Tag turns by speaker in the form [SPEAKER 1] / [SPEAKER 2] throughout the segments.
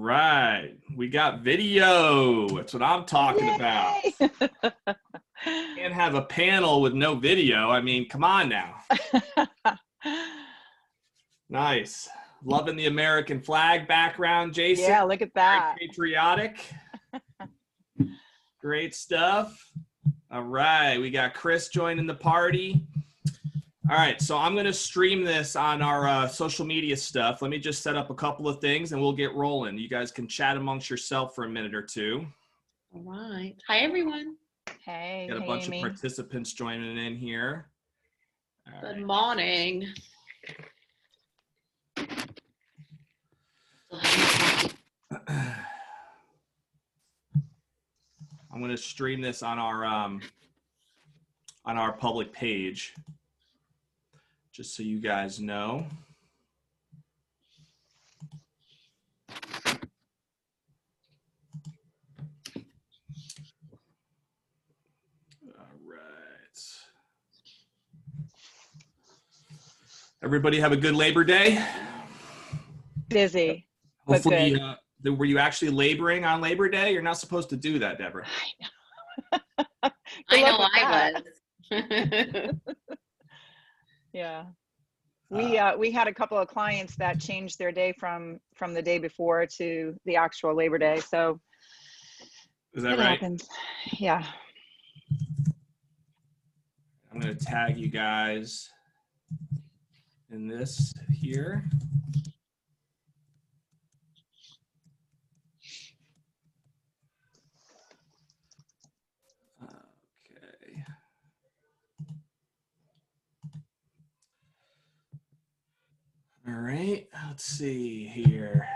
[SPEAKER 1] right. We got video. That's what I'm talking about. Can't have a panel with no video. I mean, come on now. Nice. Loving the American flag background, Jason.
[SPEAKER 2] Yeah, look at that.
[SPEAKER 1] Very patriotic. Great stuff. All right. We got Chris joining the party. All right. So I'm going to stream this on our social media stuff. Let me just set up a couple of things and we'll get rolling. You guys can chat amongst yourself for a minute or two.
[SPEAKER 3] All right. Hi, everyone.
[SPEAKER 2] Hey,
[SPEAKER 1] Got a bunch
[SPEAKER 2] Amy.
[SPEAKER 1] of participants joining in here. All
[SPEAKER 3] Good
[SPEAKER 1] right.
[SPEAKER 3] morning.
[SPEAKER 1] I'm going to stream this on our public page, just so you guys know. All right. Everybody have a good Labor Day.
[SPEAKER 2] Busy.
[SPEAKER 1] Hopefully, were you actually laboring on Labor Day? You're not supposed to do that, Deborah.
[SPEAKER 3] I know I was.
[SPEAKER 2] Yeah. We had a couple of clients that changed their day from the day before to the actual Labor Day. So
[SPEAKER 1] is that
[SPEAKER 2] it
[SPEAKER 1] right?
[SPEAKER 2] happens. Yeah.
[SPEAKER 1] I'm going to tag you guys in this here. Okay. All right, let's see here.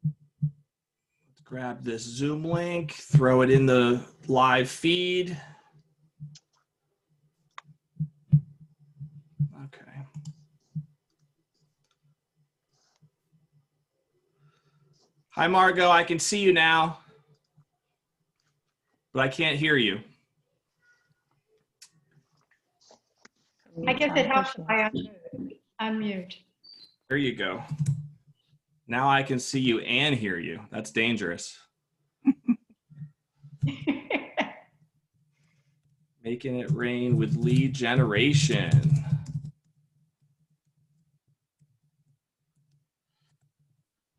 [SPEAKER 1] Let's grab this Zoom link, throw it in the live feed. Okay. Hi, Margot. I can see you now, but I can't hear you.
[SPEAKER 4] I guess it helps if I unmute.
[SPEAKER 1] There you go. Now I can see you and hear you. That's dangerous. Making it rain with lead generation.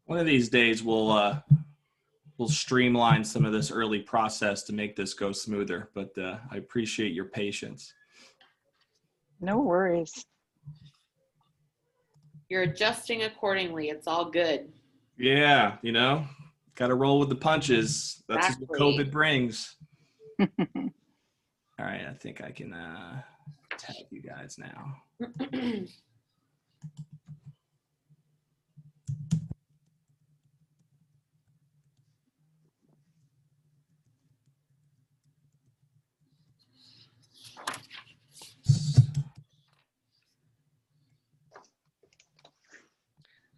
[SPEAKER 1] One of these days we'll streamline some of this early process to make this go smoother, but I appreciate your patience.
[SPEAKER 2] No worries.
[SPEAKER 3] You're adjusting accordingly. It's all good.
[SPEAKER 1] Yeah, you know, got to roll with the punches. That's just what
[SPEAKER 3] Exactly.
[SPEAKER 1] COVID brings. All right, I think I can tag you guys now.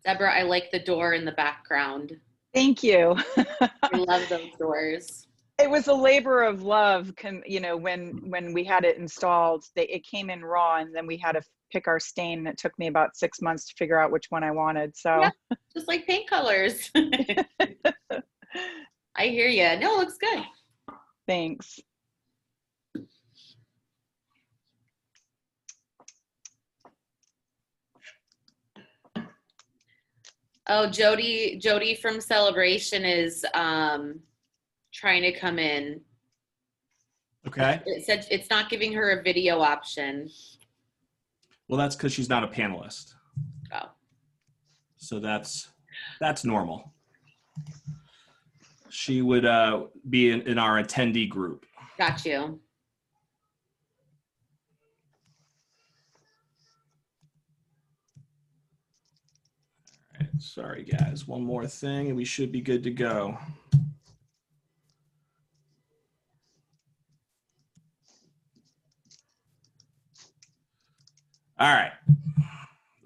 [SPEAKER 3] Debra, I like the door in the background.
[SPEAKER 2] Thank you.
[SPEAKER 3] I love those doors.
[SPEAKER 2] It was a labor of love. You know, when we had it installed, it came in raw, and then we had to pick our stain. And it took me about 6 months to figure out which one I wanted. So,
[SPEAKER 3] yeah, just like paint colors. I hear you. No, it looks good.
[SPEAKER 2] Thanks.
[SPEAKER 3] Oh, Jody from Celebration is trying to come in.
[SPEAKER 1] Okay.
[SPEAKER 3] It said it's not giving her a video option.
[SPEAKER 1] Well, that's because she's not a panelist.
[SPEAKER 3] Oh.
[SPEAKER 1] So that's normal. She would be in our attendee group.
[SPEAKER 3] Got you.
[SPEAKER 1] All right, sorry guys, one more thing and we should be good to go. All right,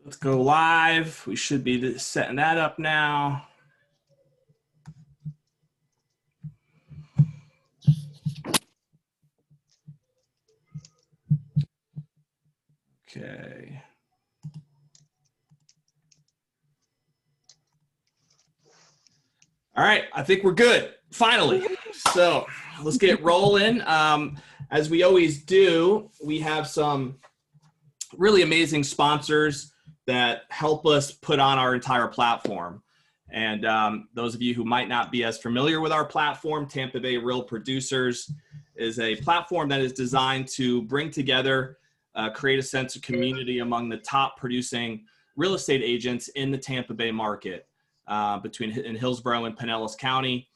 [SPEAKER 1] let's go live. We should be setting that up now. Okay. right, I think we're good, finally. So let's get rolling. As we always do, we have some really amazing sponsors that help us put on our entire platform. And those of you who might not be as familiar with our platform, Tampa Bay Real Producers is a platform that is designed to bring together, create a sense of community among the top producing real estate agents in the Tampa Bay market, in Hillsborough and Pinellas County.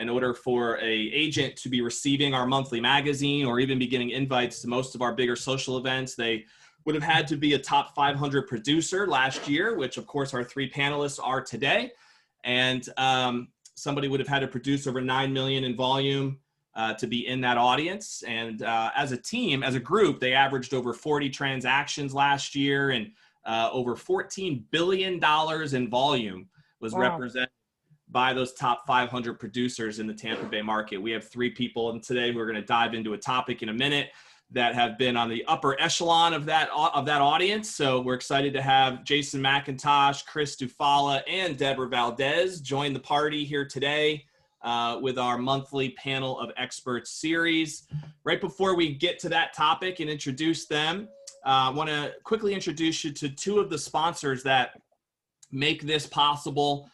[SPEAKER 1] In order for an agent to be receiving our monthly magazine or even be getting invites to most of our bigger social events, they would have had to be a top 500 producer last year, which of course our 3 panelists are today. And somebody would have had to produce over 9 million in volume to be in that audience. And as a team, as a group, they averaged over 40 transactions last year, and over $14 billion in volume was represented by those top 500 producers in the Tampa Bay market. We have 3 people and today who are going to dive into a topic in a minute that have been on the upper echelon of that audience. So we're excited to have Jason McIntosh, Chris Dufala, and Debra Valdes join the party here today with our monthly Panel of Experts series. Right before we get to that topic and introduce them, I want to quickly introduce you to 2 of the sponsors that make this possible.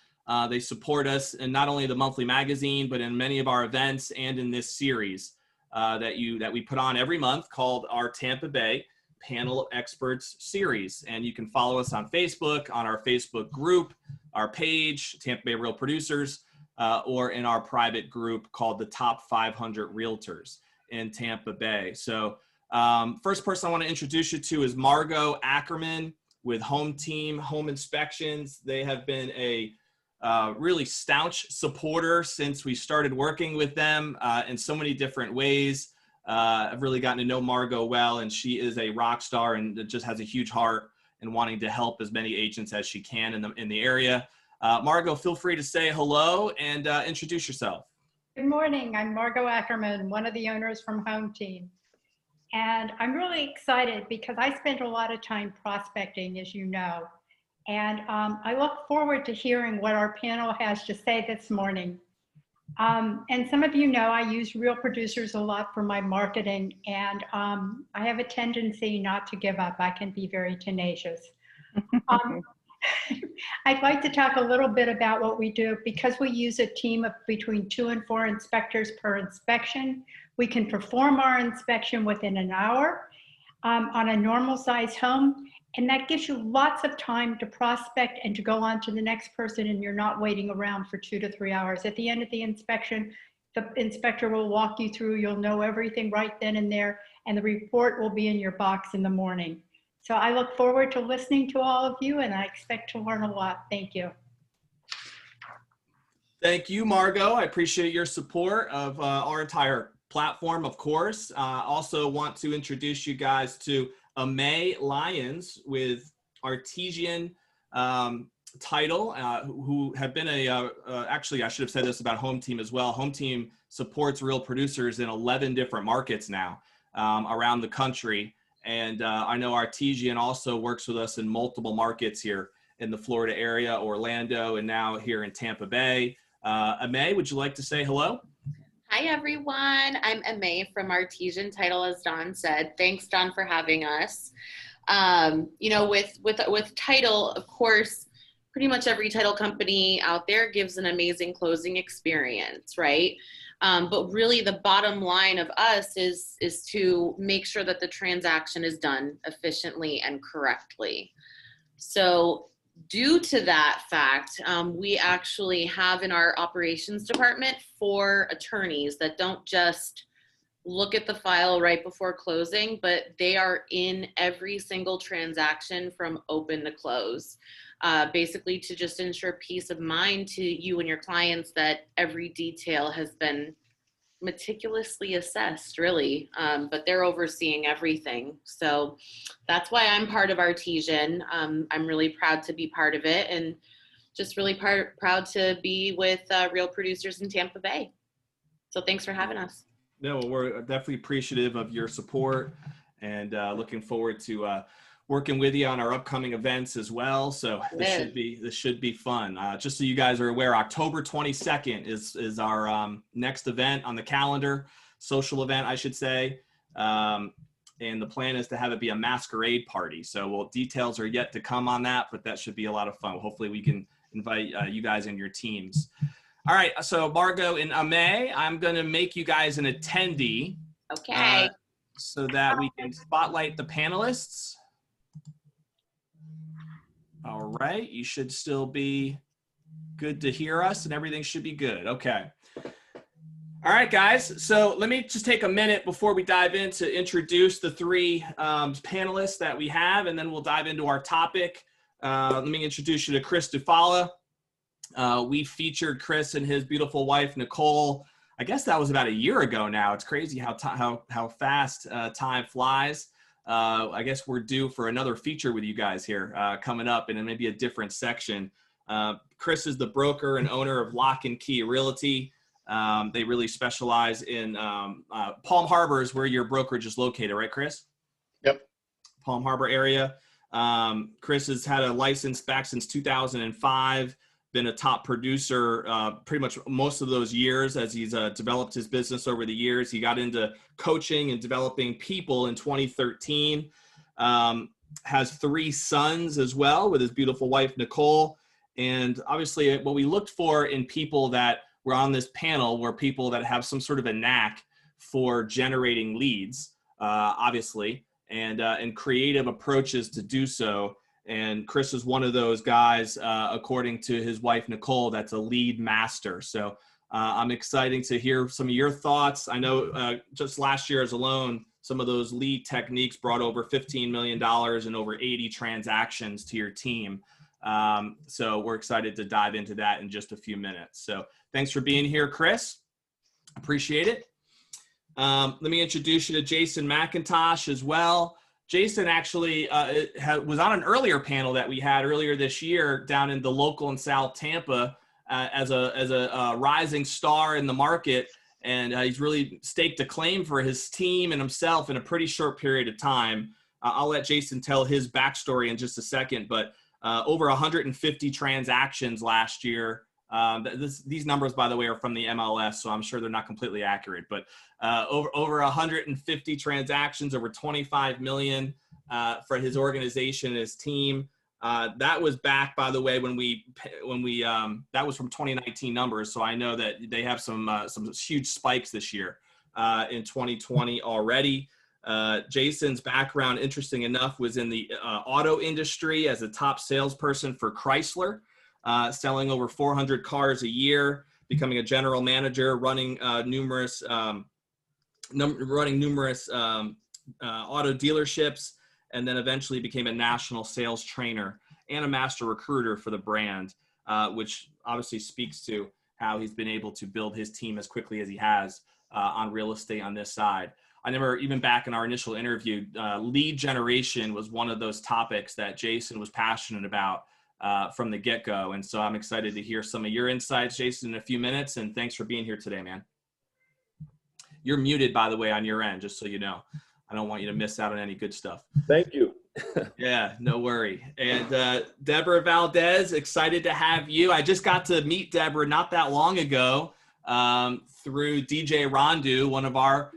[SPEAKER 1] They support us in not only the monthly magazine, but in many of our events and in this series that we put on every month called our Tampa Bay Panel of Experts series. And you can follow us on Facebook, on our Facebook group, our page, Tampa Bay Real Producers, or in our private group called the Top 500 Realtors in Tampa Bay. So first person I want to introduce you to is Margot Ackerman with Home Team Home Inspections. They have been a really staunch supporter since we started working with them in so many different ways. I've really gotten to know Margot well, and she is a rock star and just has a huge heart in wanting to help as many agents as she can in the area. Margot, feel free to say hello and introduce yourself.
[SPEAKER 4] Good morning. I'm Margot Ackerman, one of the owners from Home Team. And I'm really excited because I spent a lot of time prospecting, as you know. And I look forward to hearing what our panel has to say this morning. And some of you know I use Real Producers a lot for my marketing, and I have a tendency not to give up. I can be very tenacious. I'd like to talk a little bit about what we do. Because we use a team of between 2 and 4 inspectors per inspection, we can perform our inspection within an hour on a normal size home. And that gives you lots of time to prospect and to go on to the next person, and you're not waiting around for 2 to 3 hours. At the end of the inspection, the inspector will walk you through. You'll know everything right then and there, and the report will be in your box in the morning. So I look forward to listening to all of you, and I expect to learn a lot. Thank you.
[SPEAKER 1] Thank you, Margot. I appreciate your support of our entire platform, of course. Also want to introduce you guys to May Lyons with Artesian title, who have been actually, I should have said this about Home Team as well. Home Team supports Real Producers in 11 different markets now around the country. And I know Artesian also works with us in multiple markets here in the Florida area, Orlando, and now here in Tampa Bay. May, would you like to say hello?
[SPEAKER 3] Hi, everyone. I'm Amay from Artesian Title, as Don said. Thanks, Don, for having us. You know, with title, of course, pretty much every title company out there gives an amazing closing experience, right? But really the bottom line of us is to make sure that the transaction is done efficiently and correctly. So due to that fact, we actually have in our operations department 4 attorneys that don't just look at the file right before closing, but they are in every single transaction from open to close, basically to just ensure peace of mind to you and your clients that every detail has been meticulously assessed, really, but they're overseeing everything. So that's why I'm part of Artesian. I'm really proud to be part of it, and just really proud to be with Real Producers in Tampa Bay. So thanks for having us.
[SPEAKER 1] No, we're definitely appreciative of your support, and looking forward to working with you on our upcoming events as well. So this should be fun. Just so you guys are aware, October 22nd is our next event on the calendar, social event, I should say. And the plan is to have it be a masquerade party. So details are yet to come on that, but that should be a lot of fun. Hopefully we can invite you guys and your teams. All right, so Margot and Ame, I'm going to make you guys an attendee.
[SPEAKER 3] Okay.
[SPEAKER 1] So that we can spotlight the panelists. All right, you should still be good to hear us and everything should be good. Okay. All right, guys. So let me just take a minute before we dive in to introduce the three panelists that we have, and then we'll dive into our topic. Let me introduce you to Chris Dufala. We featured Chris and his beautiful wife, Nicole. I guess that was about a year ago now. It's crazy how fast time flies. I guess we're due for another feature with you guys here coming up, and in maybe a different section. Chris is the broker and owner of Lock and Key Realty. They really specialize in Palm Harbor is where your brokerage is located, right, Chris?
[SPEAKER 5] Yep.
[SPEAKER 1] Palm Harbor area. Chris has had a license back since 2005, been a top producer pretty much most of those years as he's developed his business over the years. He got into coaching and developing people in 2013, has 3 sons as well with his beautiful wife, Nicole. And obviously what we looked for in people that were on this panel were people that have some sort of a knack for generating leads, obviously, and creative approaches to do so. And Chris is one of those guys, according to his wife, Nicole, that's a lead master. So I'm excited to hear some of your thoughts. I know just last year as alone, some of those lead techniques brought over $15 million and over 80 transactions to your team. So we're excited to dive into that in just a few minutes. So thanks for being here, Chris. Appreciate it. Let me introduce you to Jason McIntosh as well. Jason actually was on an earlier panel that we had earlier this year down in the local in South Tampa as a rising star in the market. And he's really staked a claim for his team and himself in a pretty short period of time. I'll let Jason tell his backstory in just a second, but over 150 transactions last year. These numbers, by the way, are from the MLS, so I'm sure they're not completely accurate, but over 150 transactions, over 25 million for his organization and his team. That was back, by the way, when we that was from 2019 numbers. So I know that they have some huge spikes this year in 2020 already. Jason's background, interesting enough, was in the auto industry as a top salesperson for Chrysler, selling over 400 cars a year, becoming a general manager, running numerous auto dealerships, and then eventually became a national sales trainer and a master recruiter for the brand, which obviously speaks to how he's been able to build his team as quickly as he has on real estate on this side. I remember even back in our initial interview, lead generation was one of those topics that Jason was passionate about from the get-go. And so I'm excited to hear some of your insights, Jason, in a few minutes. And thanks for being here today, man. You're muted, by the way, on your end, just so you know. I don't want you to miss out on any good stuff.
[SPEAKER 5] Thank you.
[SPEAKER 1] Yeah, no worry. And Debra Valdes, excited to have you. I just got to meet Debra not that long ago through DJ Rondu, one of our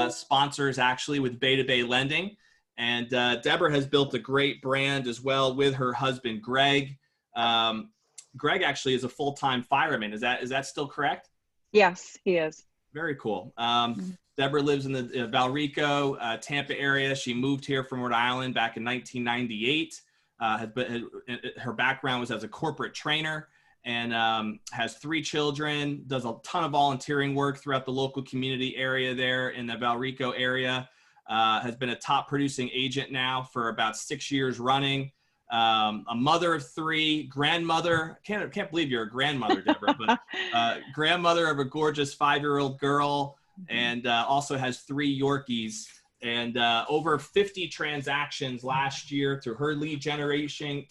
[SPEAKER 1] sponsors actually with Bay to Bay Lending. And Debra has built a great brand as well with her husband, Greg. Greg actually is a full-time fireman. Is that still correct?
[SPEAKER 2] Yes, he is. Very
[SPEAKER 1] cool. Debra lives in the Valrico, Tampa area. She moved here from Rhode Island back in 1998. Her background was as a corporate trainer and has 3 children, does a ton of volunteering work throughout the local community area there in the Valrico area. Has been a top producing agent now for about 6 years running. A mother of 3, grandmother. Can't believe you're a grandmother, Debra, but grandmother of a gorgeous 5-year-old girl, and also has 3 Yorkies, and over 50 transactions last year through her lead generation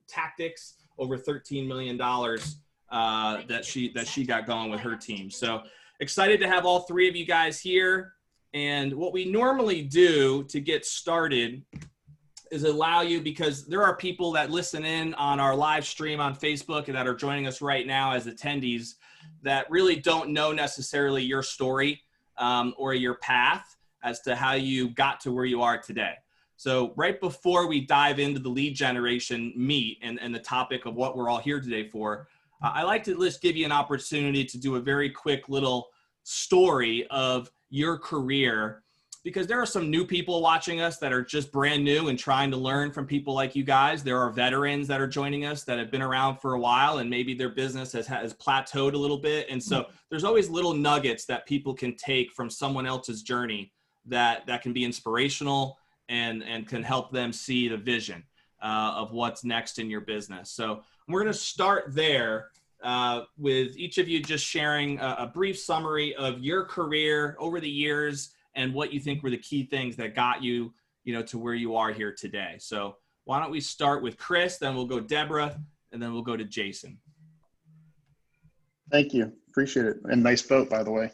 [SPEAKER 1] tactics. Over $13 million that she got going with her team. So excited to have all 3 of you guys here. And what we normally do to get started is allow you, because there are people that listen in on our live stream on Facebook and that are joining us right now as attendees that really don't know necessarily your story or your path as to how you got to where you are today. So right before we dive into the lead generation meat and the topic of what we're all here today for, I like to just give you an opportunity to do a very quick little story of your career, because there are some new people watching us that are just brand new and trying to learn from people like you guys. There are veterans that are joining us that have been around for a while and maybe their business has plateaued a little bit. And so there's always little nuggets that people can take from someone else's journey that can be inspirational and can help them see the vision of what's next in your business. So we're going to start there with each of you just sharing a brief summary of your career over the years and what you think were the key things that got you, to where you are here today. So why don't we start with Chris, then we'll go Debra, and then we'll go to Jason.
[SPEAKER 5] Thank you. Appreciate it. And nice vote, by the way.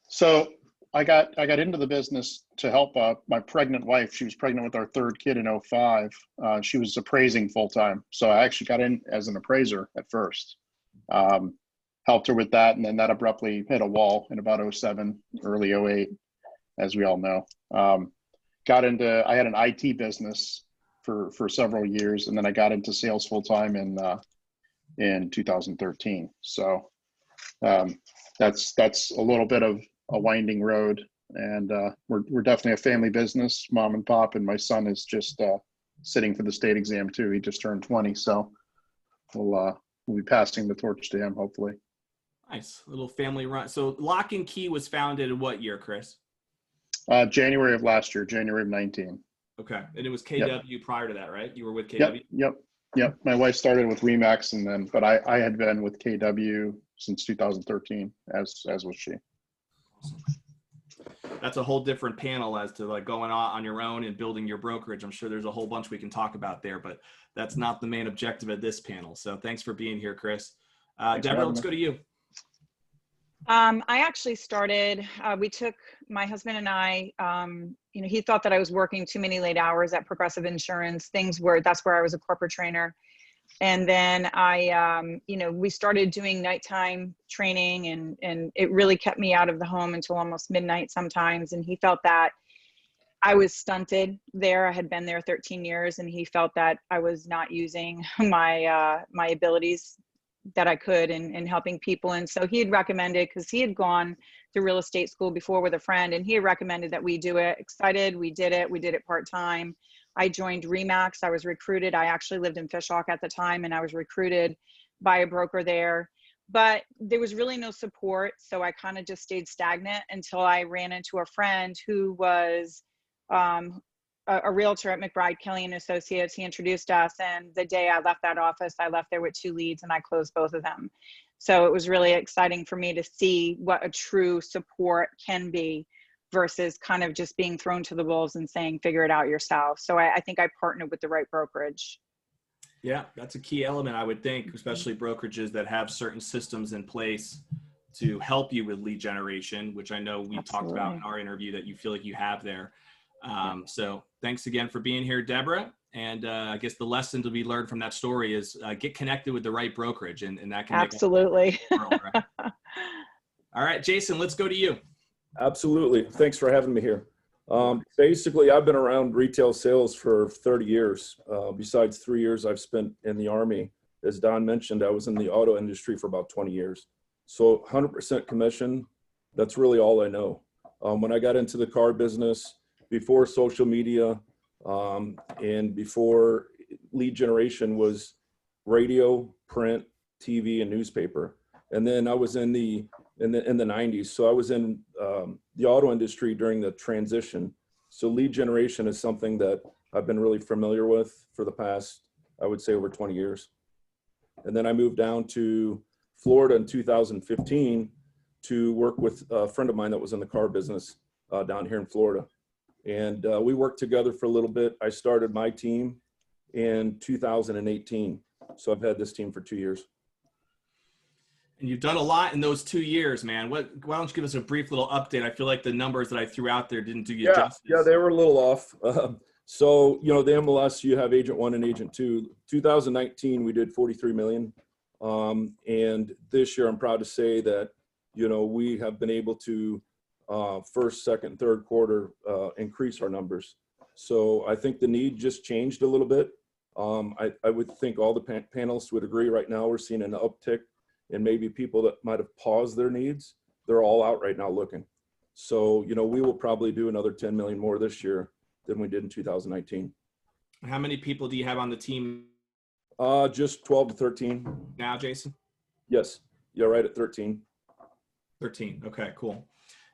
[SPEAKER 5] So I got into the business to help my pregnant wife. She was pregnant with our third kid in 2005. She was appraising full time. So I actually got in as an appraiser at first. Helped her with that, and then that abruptly hit a wall in about 2007, early 2008, as we all know. I had an IT business for several years, and then I got into sales full time in 2013. So that's a little bit of a winding road, and we're definitely a family business, mom and pop, and my son is just sitting for the state exam too. He just turned 20, so we'll be passing the torch to him, hopefully.
[SPEAKER 1] Nice little family run. So Lock and Key was founded in what year, Chris?
[SPEAKER 5] January of last year, January of 19.
[SPEAKER 1] Okay. And it was KW prior to that, right? You were with KW?
[SPEAKER 5] Yep. My wife started with Remax, but I had been with KW since 2013, as was she.
[SPEAKER 1] Awesome. That's a whole different panel as to like going on your own and building your brokerage. I'm sure there's a whole bunch we can talk about there, but that's not the main objective of this panel. So thanks for being here, Chris. Debra, let's go to you.
[SPEAKER 2] I actually started, my husband and I, he thought that I was working too many late hours at Progressive Insurance, that's where I was a corporate trainer. And then we started doing nighttime training and it really kept me out of the home until almost midnight sometimes. And he felt that I was stunted there. I had been there 13 years and he felt that I was not using my abilities that I could in helping people. And so he had recommended, because he had gone to real estate school before with a friend, and he had recommended that we do it. Excited, we did it part-time. I joined Remax. I was recruited. I actually lived in Fishhawk at the time, and I was recruited by a broker there, but there was really no support. So I kind of just stayed stagnant until I ran into a friend who was a realtor at McBride, Kelly and Associates. He introduced us, and the day I left that office, I left there with 2 leads and I closed both of them. So it was really exciting for me to see what a true support can be versus kind of just being thrown to the wolves and saying, figure it out yourself. So I think I partnered with the right brokerage.
[SPEAKER 1] Yeah, that's a key element, I would think, especially brokerages that have certain systems in place to help you with lead generation, which I know we talked about in our interview that you feel like you have there. So thanks again for being here, Debra. And I guess the lesson to be learned from that story is get connected with the right brokerage, and that can
[SPEAKER 2] absolutely.
[SPEAKER 1] Make world, right? All right, Jason, let's go to you.
[SPEAKER 6] Absolutely. Thanks for having me here. Basically, I've been around retail sales for 30 years. Besides 3 years I've spent in the Army. As Don mentioned, I was in the auto industry for about 20 years. So 100% commission, that's really all I know. When I got into the car business, before social media and before lead generation, was radio, print, TV, and newspaper. And then I was in the 90s. So I was in the auto industry during the transition. So lead generation is something that I've been really familiar with for the past, I would say, over 20 years. And then I moved down to Florida in 2015 to work with a friend of mine that was in the car business down here in Florida. And we worked together for a little bit. I started my team in 2018. So I've had this team for 2 years.
[SPEAKER 1] And you've done a lot in those 2 years, man. Why don't you give us a brief little update? I feel like the numbers that I threw out there didn't do you justice.
[SPEAKER 6] Yeah, they were a little off. So, you know, the MLS, you have agent 1 and agent 2. 2019, we did 43 million. And this year, I'm proud to say that, you know, we have been able to first, second, third quarter increase our numbers. So I think the need just changed a little bit. I would think all the panelists would agree right now we're seeing an uptick in maybe people that might have paused their needs. They're all out right now looking. So, you know, we will probably do another 10 million more this year than we did in 2019.
[SPEAKER 1] How many people do you have on the team
[SPEAKER 6] Just 12 to 13.
[SPEAKER 1] now, Jason?
[SPEAKER 6] Yes. Yeah, right at 13.
[SPEAKER 1] 13. Okay, cool.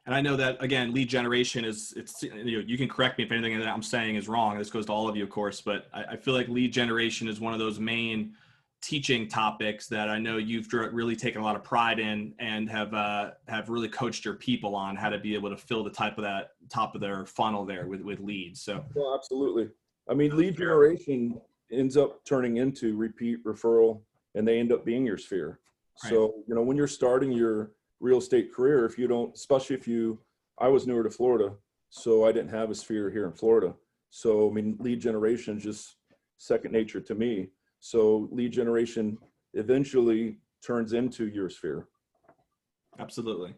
[SPEAKER 1] And I know that, again, lead generation you can correct me if anything that I'm saying is wrong. This goes to all of you, of course, but I feel like lead generation is one of those main teaching topics that I know you've really taken a lot of pride in and have really coached your people on how to be able to fill the top of their funnel there with leads. So,
[SPEAKER 6] well, absolutely. I mean, lead generation ends up turning into repeat referral, and they end up being your sphere.
[SPEAKER 1] Right.
[SPEAKER 6] So, you know, when you're starting your real estate career, if you don't, I was newer to Florida, so I didn't have a sphere here in Florida. So, I mean, lead generation is just second nature to me. So lead generation eventually turns into your sphere.
[SPEAKER 1] Absolutely.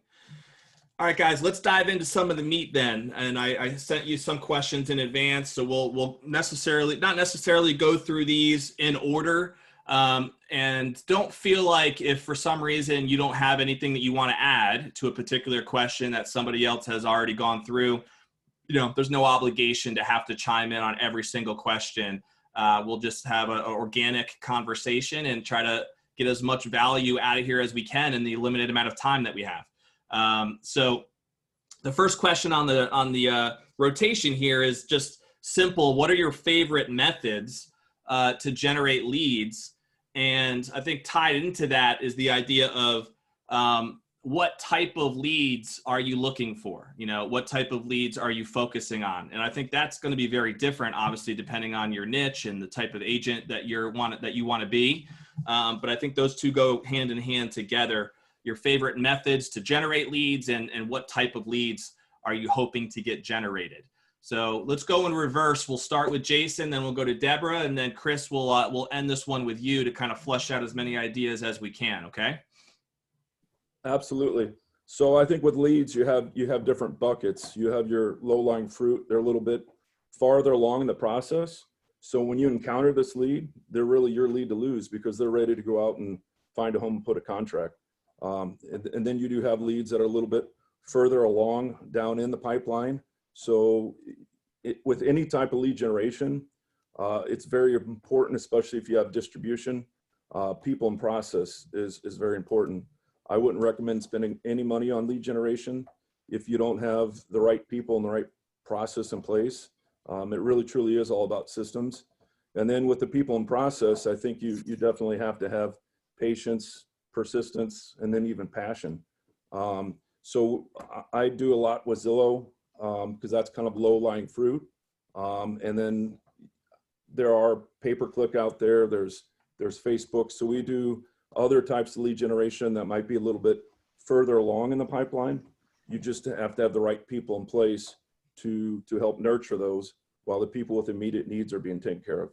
[SPEAKER 1] All right, guys, let's dive into some of the meat then. And I sent you some questions in advance, so we'll not necessarily go through these in order. And don't feel like if for some reason you don't have anything that you want to add to a particular question that somebody else has already gone through, you know, there's no obligation to have to chime in on every single question. We'll just have an organic conversation and try to get as much value out of here as we can in the limited amount of time that we have. So the first question on the rotation here is just simple. What are your favorite methods to generate leads? And I think tied into that is the idea of what type of leads are you looking for? You know, what type of leads are you focusing on? And I think that's going to be very different, obviously, depending on your niche and the type of agent that you want to be. But I think those two go hand in hand together. Your favorite methods to generate leads and what type of leads are you hoping to get generated? So let's go in reverse. We'll start with Jason, then we'll go to Debra, and then Chris will end this one with you to kind of flesh out as many ideas as we can. Okay.
[SPEAKER 6] Absolutely. So I think with leads, you have different buckets. You have your low-lying fruit. They're a little bit farther along in the process. So when you encounter this lead, they're really your lead to lose because they're ready to go out and find a home and put a contract. And then you do have leads that are a little bit further along down in the pipeline. So with any type of lead generation, it's very important, especially if you have distribution. People and process is very important. I wouldn't recommend spending any money on lead generation if you don't have the right people and the right process in place. It really truly is all about systems. And then with the people and process, I think you definitely have to have patience, persistence, and then even passion. So I do a lot with Zillow because that's kind of low-lying fruit. And then there are pay-per-click out there. There's Facebook. So we do other types of lead generation that might be a little bit further along in the pipeline. You just have to have the right people in place to help nurture those while the people with immediate needs are being taken care of.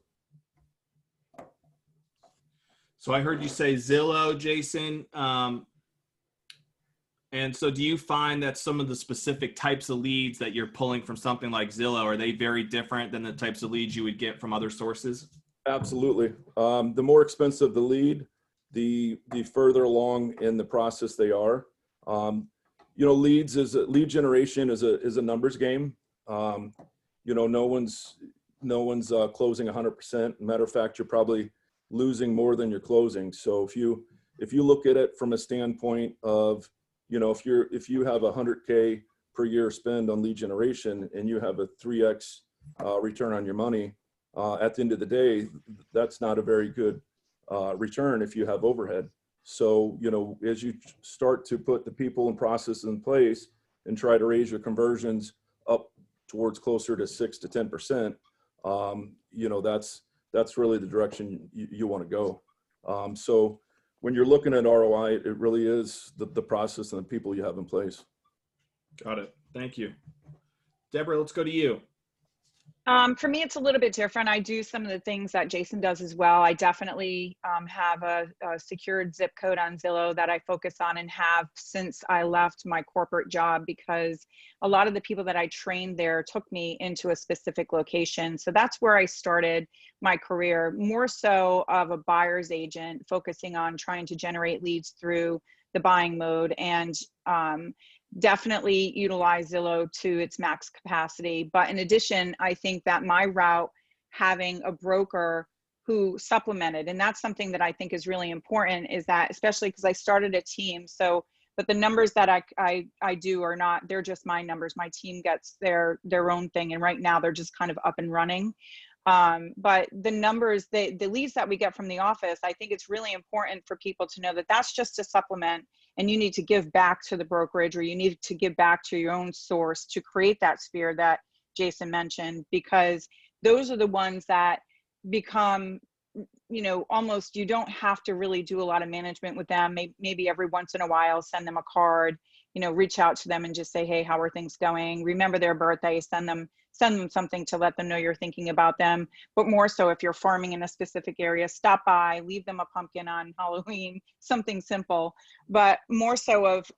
[SPEAKER 1] So I heard you say Zillow, Jason. And so do you find that some of the specific types of leads that you're pulling from something like Zillow, are they very different than the types of leads you would get from other sources?
[SPEAKER 6] Absolutely. The more expensive the lead, the further along in the process they are. You know, lead generation is a numbers game. You know, no one's closing 100%. Matter of fact, you're probably losing more than you're closing. So if you look at it from a standpoint of, you know, if you have $100K per year spend on lead generation and you have a 3x return on your money, at the end of the day, that's not a very good return if you have overhead. So, you know, as you start to put the people and processes in place and try to raise your conversions up towards closer to 6 to 10%, you know, that's really the direction you want to go. So when you're looking at ROI, it really is the process and the people you have in place.
[SPEAKER 1] Got it. Thank you. Debra, let's go to you.
[SPEAKER 2] For me, it's a little bit different. I do some of the things that Jason does as well. I definitely have a secured zip code on Zillow that I focus on and have since I left my corporate job, because a lot of the people that I trained there took me into a specific location. So that's where I started my career, more so of a buyer's agent, focusing on trying to generate leads through the buying mode, and definitely utilize Zillow to its max capacity. But in addition, I think that my route, having a broker who supplemented, and that's something that I think is really important, is that, especially because I started a team. So, but the numbers that I do are not, they're just my numbers. My team gets their own thing. And right now they're just kind of up and running. But the numbers, the leads that we get from the office, I think it's really important for people to know that that's just a supplement, and you need to give back to the brokerage, or you need to give back to your own source to create that sphere that Jason mentioned, because those are the ones that become, you know, almost, you don't have to really do a lot of management with them. Maybe every once in a while, send them a card, you know, reach out to them and just say, hey, how are things going? Remember their birthday, send them something to let them know you're thinking about them. But more so, if you're farming in a specific area, stop by, leave them a pumpkin on Halloween, something simple. But more so of,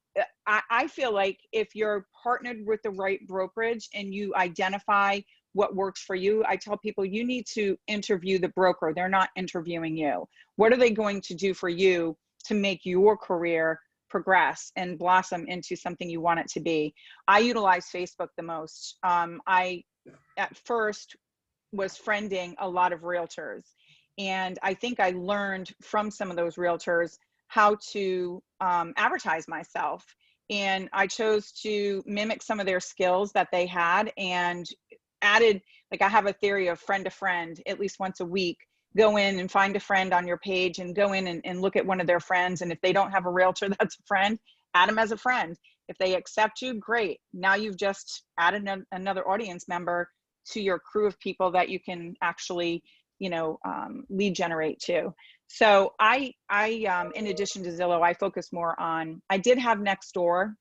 [SPEAKER 2] I feel like if you're partnered with the right brokerage and you identify what works for you, I tell people you need to interview the broker. They're not interviewing you. What are they going to do for you to make your career progress and blossom into something you want it to be? I utilize Facebook the most. I at first was friending a lot of realtors, and I think I learned from some of those realtors how to advertise myself, and I chose to mimic some of their skills that they had, and added, like, I have a theory of friend to friend. At least once a week, go in and find a friend on your page, and go in and look at one of their friends. And if they don't have a realtor that's a friend, add them as a friend. If they accept you, great. Now you've just added another audience member to your crew of people that you can actually, you know, lead generate to. So I in addition to Zillow, I focus more on, I did have Nextdoor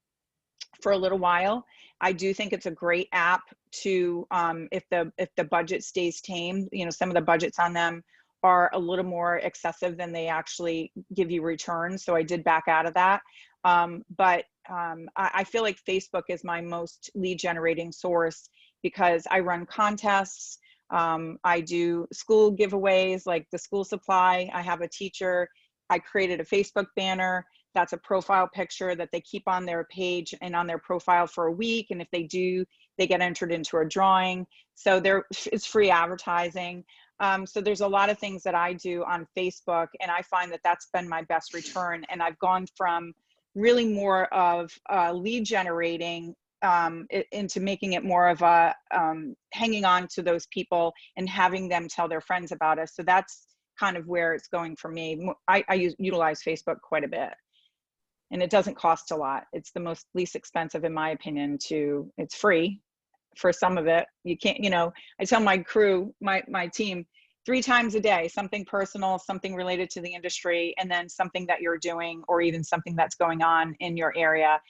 [SPEAKER 2] for a little while. I do think it's a great app to, if the budget stays tame, you know, some of the budgets on them are a little more excessive than they actually give you returns. So I did back out of that. But I feel like Facebook is my most lead generating source, because I run contests. I do school giveaways, like the school supply. I have a teacher. I created a Facebook banner that's a profile picture that they keep on their page and on their profile for a week. And if they do, they get entered into a drawing. So it's free advertising. So there's a lot of things that I do on Facebook, and I find that that's been my best return. And I've gone from really more of lead generating into making it more of a hanging on to those people and having them tell their friends about us. So that's kind of where it's going for me. I utilize Facebook quite a bit. And it doesn't cost a lot. It's the least expensive, in my opinion, it's free for some of it. You can't, you know, I tell my crew, my team, 3 times a day, something personal, something related to the industry, and then something that you're doing, or even something that's going on in your area.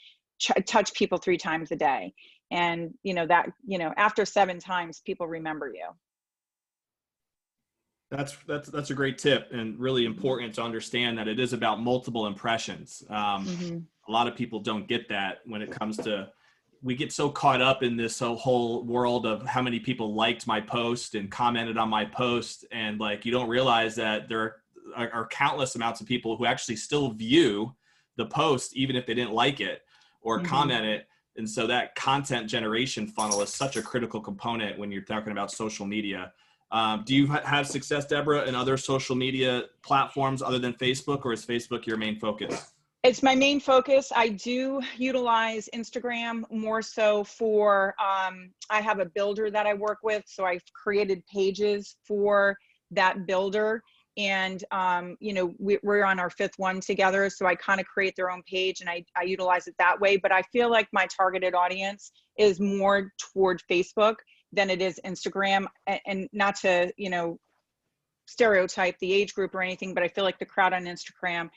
[SPEAKER 2] Touch people 3 times a day. And, you know, that, you know, after 7 times, people remember you.
[SPEAKER 1] That's a great tip, and really important to understand that it is about multiple impressions. A lot of people don't get that when it comes to, we get so caught up in this whole world of how many people liked my post and commented on my post. And like, you don't realize that there are countless amounts of people who actually still view the post, even if they didn't like it or comment it. And so that content generation funnel is such a critical component when you're talking about social media. Do you have success, Debra, in other social media platforms other than Facebook, or is Facebook your main focus?
[SPEAKER 2] It's my main focus. I do utilize Instagram more so for, I have a builder that I work with. So I've created pages for that builder. And, you know, we're on our 5th one together. So I kind of create their own page, and I utilize it that way. But I feel like my targeted audience is more toward Facebook than it is Instagram. And not to, you know, stereotype the age group or anything, but I feel like the crowd on Instagram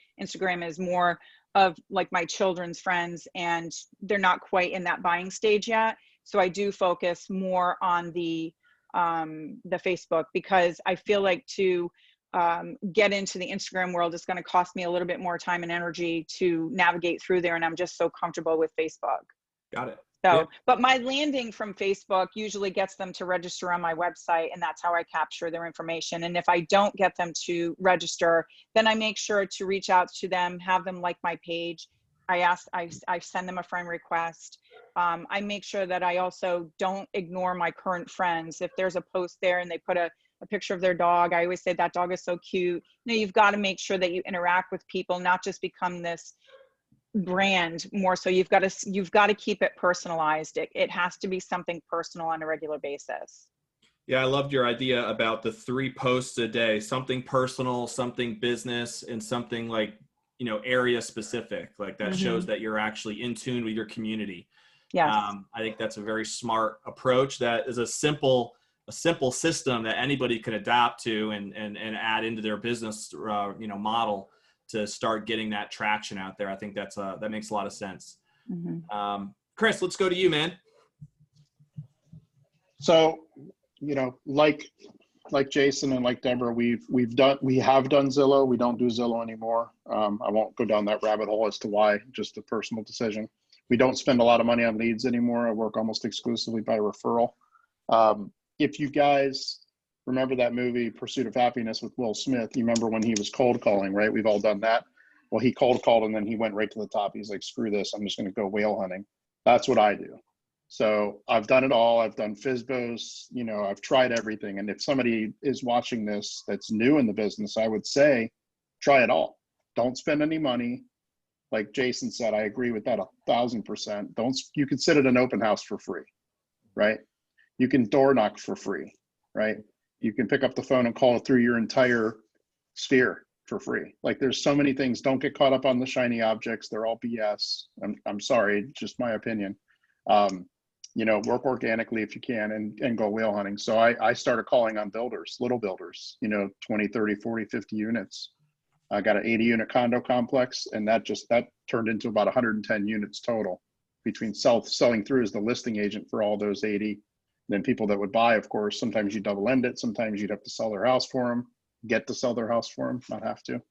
[SPEAKER 2] is more of like my children's friends, and they're not quite in that buying stage yet. So I do focus more on the the Facebook, because I feel like to get into the Instagram world, it's going to cost me a little bit more time and energy to navigate through there. And I'm just so comfortable with Facebook.
[SPEAKER 1] Got it.
[SPEAKER 2] So,
[SPEAKER 1] Yeah.
[SPEAKER 2] but my landing from Facebook usually gets them to register on my website, and that's how I capture their information. And if I don't get them to register, then I make sure to reach out to them, have them like my page. I send them a friend request. I make sure that I also don't ignore my current friends. If there's a post there and they put a picture of their dog, I always say that dog is so cute. You know, you've got to make sure that you interact with people, not just become this brand more. So you've got to keep it personalized. It has to be something personal on a regular basis.
[SPEAKER 1] Yeah, I loved your idea about the 3 posts a day, something personal, something business, and something like, you know, area specific. Like that shows that you're actually in tune with your community.
[SPEAKER 2] Yes.
[SPEAKER 1] I think that's a very smart approach. That is a simple system that anybody can adapt to and add into their business, you know, model to start getting that traction out there. I think that makes a lot of sense. Chris, let's go to you, man.
[SPEAKER 5] So, you know, like Jason and like Debra, we have done Zillow. We don't do Zillow anymore. I won't go down that rabbit hole as to why, just a personal decision. We don't spend a lot of money on leads anymore. I work almost exclusively by referral. If you guys remember that movie, Pursuit of Happiness with Will Smith, you remember when he was cold calling, right? We've all done that. Well, he cold called and then he went right to the top. He's like, screw this. I'm just going to go whale hunting. That's what I do. So I've done it all. I've done FSBOs, you know, I've tried everything. And if somebody is watching this that's new in the business, I would say, try it all. Don't spend any money. Like Jason said, I agree with that 1,000%. You can sit at an open house for free, right? You can door knock for free, right? You can pick up the phone and call through your entire sphere for free. Like there's so many things. Don't get caught up on the shiny objects. They're all BS. I'm sorry, just my opinion. You know, work organically if you can and go whale hunting. So I started calling on builders, little builders, you know, 20, 30, 40, 50 units. I got an 80 unit condo complex, and that turned into about 110 units total between selling through as the listing agent for all those 80. And then people that would buy, of course, sometimes you double end it. Sometimes you'd have to sell their house for them, get to sell their house for them, not have to.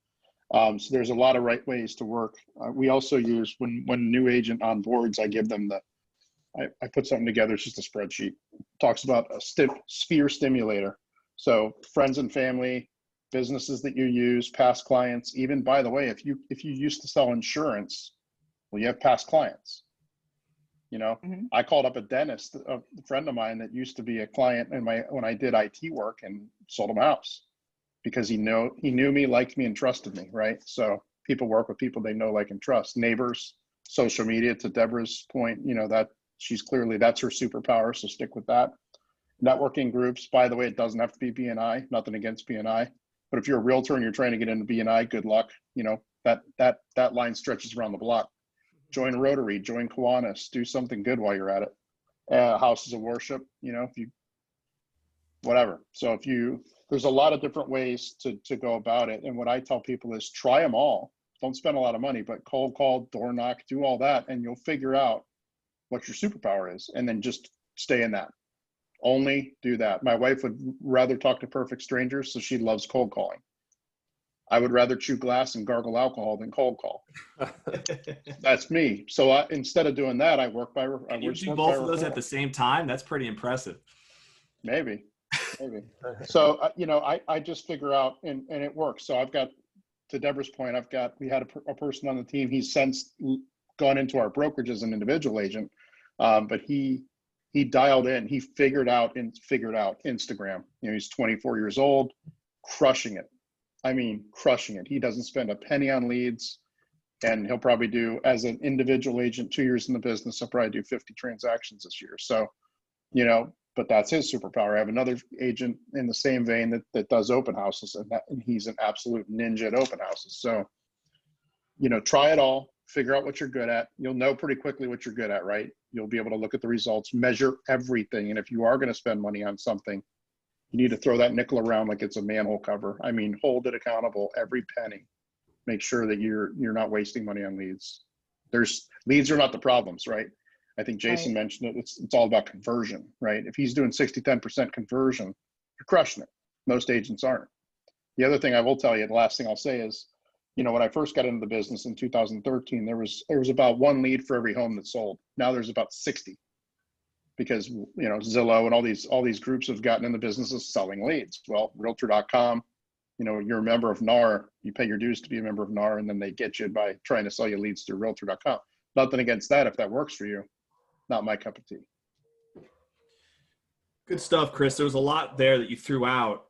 [SPEAKER 5] So there's a lot of right ways to work. We also use, when a new agent onboards, I give them I put something together. It's just a spreadsheet. It talks about a sphere stimulator. So friends and family, businesses that you use, past clients. Even, by the way, if you used to sell insurance, well, you have past clients. You know, I called up a dentist, a friend of mine that used to be a client when I did IT work, and sold him a house because he knew me, liked me, and trusted me. Right. So people work with people they know, like, and trust. Neighbors, social media. To Debra's point, you know, that's her superpower. So stick with that. Networking groups. By the way, it doesn't have to be BNI. Nothing against BNI. But if you're a realtor and you're trying to get into BNI, good luck. You know, that line stretches around the block. Join Rotary, join Kiwanis, do something good while you're at it. Houses of worship, you know, whatever. So there's a lot of different ways to go about it. And what I tell people is try them all. Don't spend a lot of money, but cold call, door knock, do all that, and you'll figure out what your superpower is, and then just stay in that. Only do that. My wife would rather talk to perfect strangers, so she loves cold calling. I would rather chew glass and gargle alcohol than cold call. That's me. So instead of doing that, I work by.
[SPEAKER 1] Can you do both of those at the same time? That's pretty impressive.
[SPEAKER 5] Maybe. So you know, I just figure out, and it works. So I've got, to Debra's point, we had a person on the team. He's since gone into our brokerage as an individual agent, but he dialed in. He figured out Instagram. You know, he's 24 years old, crushing it. I mean, crushing it. He doesn't spend a penny on leads, and he'll probably do, as an individual agent, 2 years in the business, he'll probably do 50 transactions this year. So, you know, but that's his superpower. I have another agent in the same vein that does open houses, and he's an absolute ninja at open houses. So, you know, try it all, figure out what you're good at. You'll know pretty quickly what you're good at, right? You'll be able to look at the results, measure everything. And if you are going to spend money on something, you need to throw that nickel around like it's a manhole cover. I mean, hold it accountable, every penny. Make sure that you're not wasting money on leads. Leads are not the problems, right? I think Jason mentioned it. It's all about conversion, right? If he's doing 60-10% conversion, you're crushing it. Most agents aren't. The other thing I will tell you, the last thing I'll say is, you know, when I first got into the business in 2013, there was about 1 lead for every home that sold. Now there's about 60, because, you know, Zillow and all these groups have gotten in the business of selling leads. Well, Realtor.com, you know, you're a member of NAR, you pay your dues to be a member of NAR, and then they get you by trying to sell you leads through Realtor.com. Nothing against that if that works for you. Not my cup of tea.
[SPEAKER 1] Good stuff, Chris. There was a lot there that you threw out.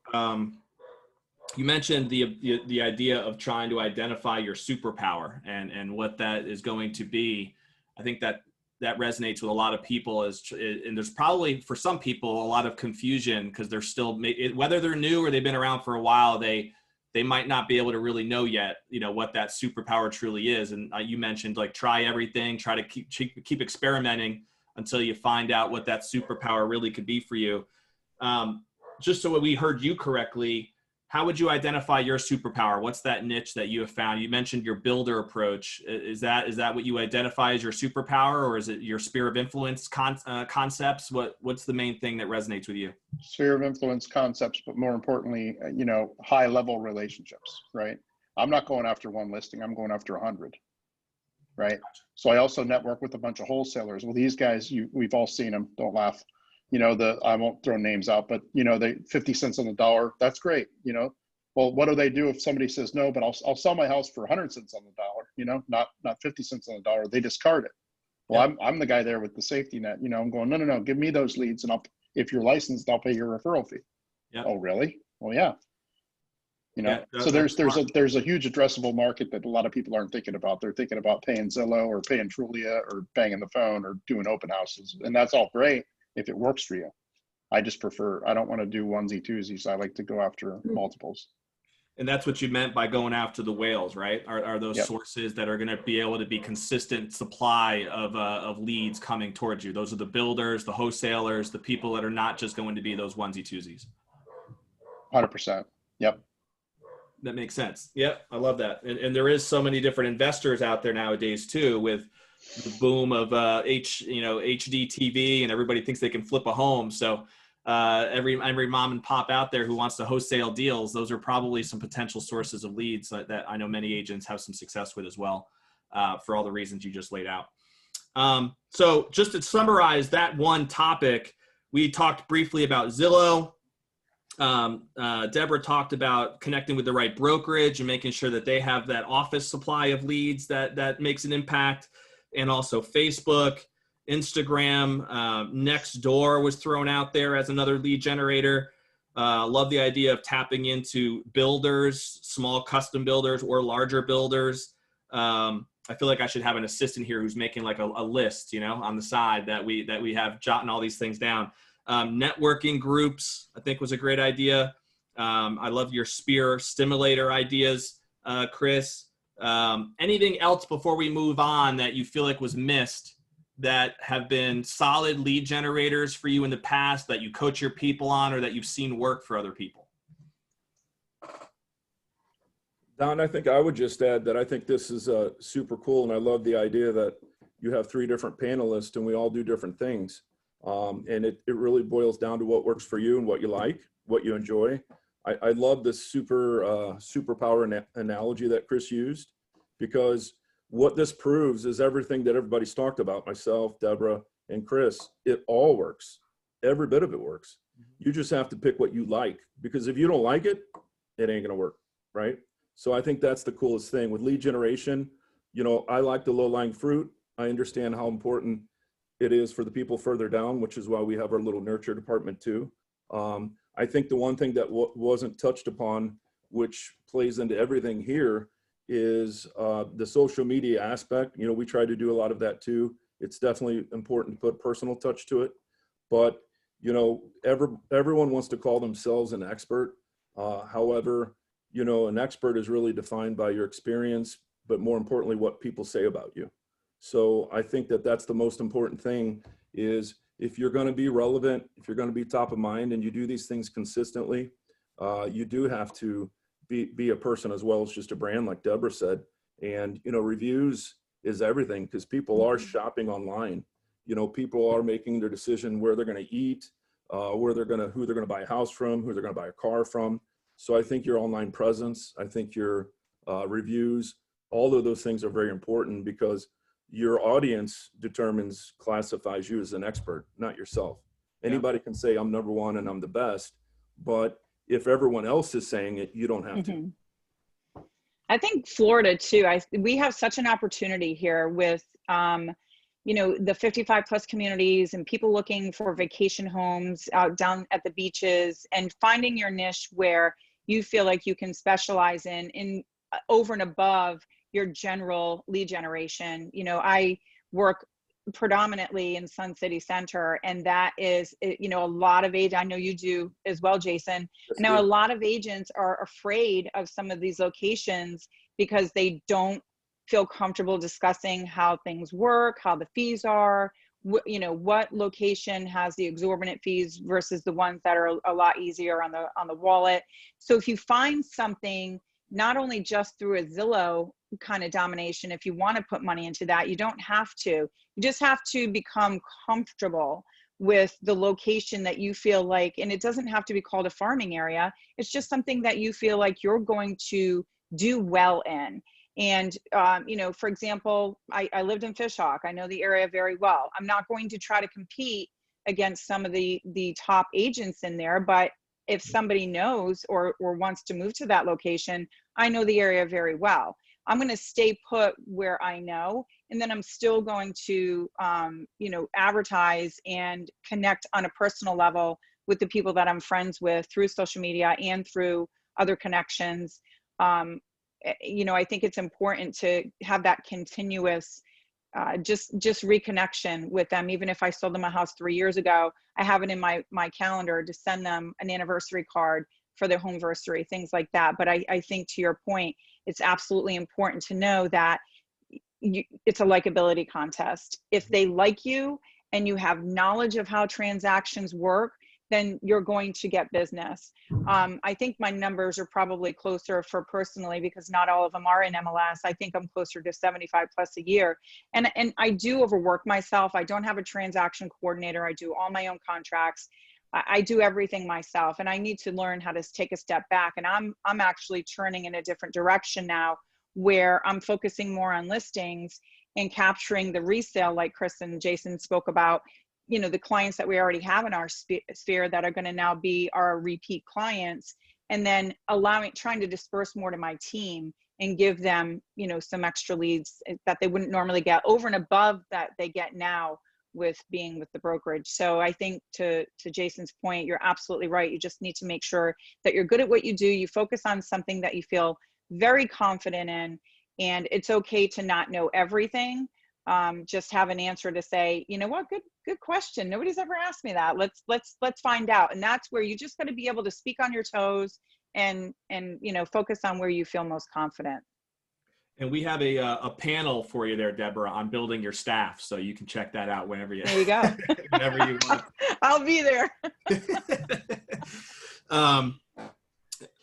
[SPEAKER 1] You mentioned the idea of trying to identify your superpower and what that is going to be. I think that resonates with a lot of people, and there's probably for some people a lot of confusion because they're still, whether they're new or they've been around for a while, they might not be able to really know yet, you know, what that superpower truly is. And you mentioned, like, try everything, try to keep experimenting until you find out what that superpower really could be for you. Just so we heard you correctly, how would you identify your superpower? What's that niche that you have found? You mentioned your builder approach. Is that what you identify as your superpower, or is it your sphere of influence concepts? What's the main thing that resonates with you?
[SPEAKER 5] Sphere of influence concepts, but more importantly, you know, high level relationships, right? I'm not going after one listing. I'm going after 100, right? So I also network with a bunch of wholesalers. Well, these guys, we've all seen them. Don't laugh. You know, I won't throw names out, but, you know, they 50 cents on the dollar. That's great. You know, well, what do they do if somebody says no, but I'll sell my house for 100 cents on the dollar, you know, not 50 cents on the dollar. They discard it. Well, yep. I'm the guy there with the safety net. You know, I'm going, no, give me those leads, and if you're licensed, I'll pay your referral fee. Yep. Oh, really? Well, yeah. You know, yeah, so there's a huge addressable market that a lot of people aren't thinking about. They're thinking about paying Zillow or paying Trulia or banging the phone or doing open houses, and that's all great if it works for you. I just prefer, I don't want to do onesie twosies. I like to go after multiples.
[SPEAKER 1] And that's what you meant by going after the whales, right? Are those sources that are going to be able to be consistent supply of leads coming towards you? Those are the builders, the wholesalers, the people that are not just going to be those onesie twosies.
[SPEAKER 5] 100%. Yep.
[SPEAKER 1] That makes sense. Yep. I love that. And there is so many different investors out there nowadays too, with the boom of HD TV, and everybody thinks they can flip a home. So every mom and pop out there who wants to wholesale deals, those are probably some potential sources of leads that I know many agents have some success with as well, for all the reasons you just laid out. So just to summarize that one topic, we talked briefly about Zillow. Debra talked about connecting with the right brokerage and making sure that they have that office supply of leads that makes an impact. And also Facebook, Instagram, Nextdoor was thrown out there as another lead generator. Love the idea of tapping into builders, small custom builders or larger builders. I feel like I should have an assistant here who's making like a list, you know, on the side that we have jotting all these things down. Networking groups, I think, was a great idea. I love your spear stimulator ideas, Chris. Anything else before we move on that you feel like was missed that have been solid lead generators for you in the past that you coach your people on, or that you've seen work for other people?
[SPEAKER 6] Don, I think I would just add that I think this is super cool, and I love the idea that you have 3 different panelists and we all do different things. And it really boils down to what works for you and what you like, what you enjoy. I love this superpower analogy that Chris used, because what this proves is everything that everybody's talked about, myself, Debra, and Chris. It all works. Every bit of it works. You just have to pick what you like, because if you don't like it, it ain't gonna work, right? So I think that's the coolest thing with lead generation. You know, I like the low-lying fruit. I understand how important it is for the people further down, which is why we have our little nurture department too. I think the one thing that wasn't touched upon, which plays into everything here, is the social media aspect. You know, we try to do a lot of that too. It's definitely important to put personal touch to it. But, you know, everyone wants to call themselves an expert. However, you know, an expert is really defined by your experience, but more importantly, what people say about you. So I think that that's the most important thing, is if you're going to be relevant, if you're going to be top of mind and you do these things consistently, you do have to be a person as well as just a brand, like Debra said. And, you know, reviews is everything, because people are shopping online. You know, people are making their decision where they're going to eat, who they're going to buy a house from, who they're going to buy a car from. So I think your online presence, I think your reviews, all of those things are very important, because your audience classifies you as an expert, not yourself. Anybody can say I'm number one and I'm the best, but if everyone else is saying it, you don't have to.
[SPEAKER 2] I think Florida too. We have such an opportunity here with, you know, the 55 plus communities and people looking for vacation homes out down at the beaches, and finding your niche where you feel like you can specialize in over and above your general lead generation. You know, I work predominantly in Sun City Center, and that is, you know, a lot of agents, I know you do as well, Jason.
[SPEAKER 6] Yes,
[SPEAKER 2] Now, a lot of agents are afraid of some of these locations because they don't feel comfortable discussing how things work, how the fees are, you know, what location has the exorbitant fees versus the ones that are a lot easier on the wallet. So if you find something, not only just through a Zillow kind of domination, if you want to put money into that, you don't have to. You just have to become comfortable with the location that you feel like, and it doesn't have to be called a farming area. It's just something that you feel like you're going to do well in. And, you know, for example, I lived in Fishhawk. I know the area very well. I'm not going to try to compete against some of the top agents in there, but if somebody knows or wants to move to that location, I know the area very well. I'm going to stay put where I know, and then I'm still going to, you know, advertise and connect on a personal level with the people that I'm friends with through social media and through other connections. You know, I think it's important to have that continuous, just reconnection with them. Even if I sold them a house 3 years ago, I have it in my calendar to send them an anniversary card for their homeversary, things like that. But I think, to your point, it's absolutely important to know that it's a likability contest. If they like you and you have knowledge of how transactions work, then you're going to get business. I think my numbers are probably closer for personally, because not all of them are in MLS. I think I'm closer to 75 plus a year. And I do overwork myself. I don't have a transaction coordinator. I do all my own contracts. I do everything myself, and I need to learn how to take a step back. And I'm actually turning in a different direction now, where I'm focusing more on listings and capturing the resale, like Chris and Jason spoke about. You know, the clients that we already have in our sphere that are going to now be our repeat clients, and then trying to disperse more to my team and give them, you know, some extra leads that they wouldn't normally get over and above that they get now with being with the brokerage. So I think to Jason's point, you're absolutely right. You just need to make sure that you're good at what you do. You focus on something that you feel very confident in, and it's okay to not know everything. Just have an answer to say, you know what, good question. Nobody's ever asked me that. Let's find out. And that's where you just got to be able to speak on your toes and you know, focus on where you feel most confident.
[SPEAKER 1] And we have a panel for you there, Deborah, on building your staff. So you can check that out whenever you,
[SPEAKER 2] there you go.
[SPEAKER 1] whenever you want.
[SPEAKER 2] I'll be there.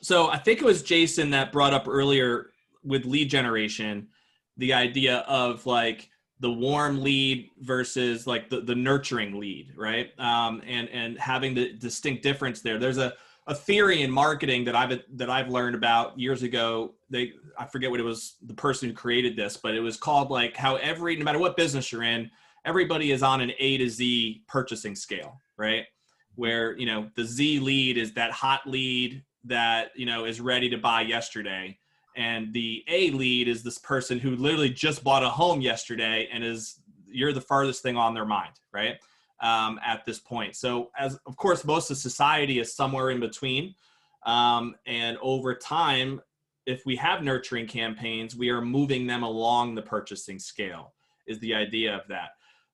[SPEAKER 1] So I think it was Jason that brought up earlier with lead generation, the idea of like the warm lead versus like the nurturing lead, right? And having the distinct difference there. There's a theory in marketing that I've learned about years ago. I forget what it was, the person who created this, but it was called like how no matter what business you're in, everybody is on an A to Z purchasing scale, right? Where, you know, the Z lead is that hot lead that, you know, is ready to buy yesterday. And the A lead is this person who literally just bought a home yesterday and you're the farthest thing on their mind, right? At this point. So of course, most of society is somewhere in between. And over time, if we have nurturing campaigns, we are moving them along the purchasing scale, is the idea of that.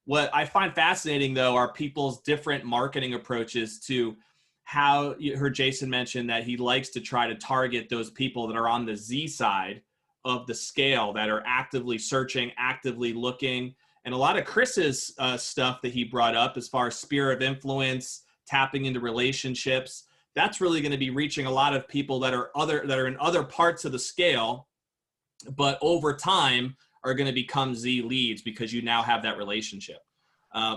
[SPEAKER 1] What I find fascinating, though, are people's different marketing approaches to how you heard Jason mention that he likes to try to target those people that are on the Z side of the scale, that are actively searching, actively looking. And a lot of Chris's stuff that he brought up as far as sphere of influence, tapping into relationships, that's really going to be reaching a lot of people that are in other parts of the scale, but over time are going to become Z leads because you now have that relationship.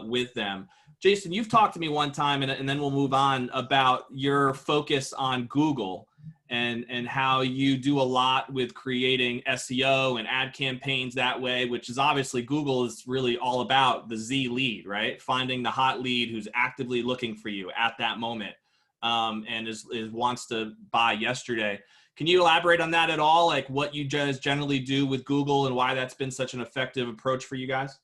[SPEAKER 1] with them. Jason, you've talked to me one time, and then we'll move on, about your focus on Google and how you do a lot with creating SEO and ad campaigns that way, which is obviously Google is really all about the Z lead, right? Finding the hot lead who's actively looking for you at that moment, and wants to buy yesterday. Can you elaborate on that at all? Like what you guys generally do with Google and why that's been such an effective approach for you guys?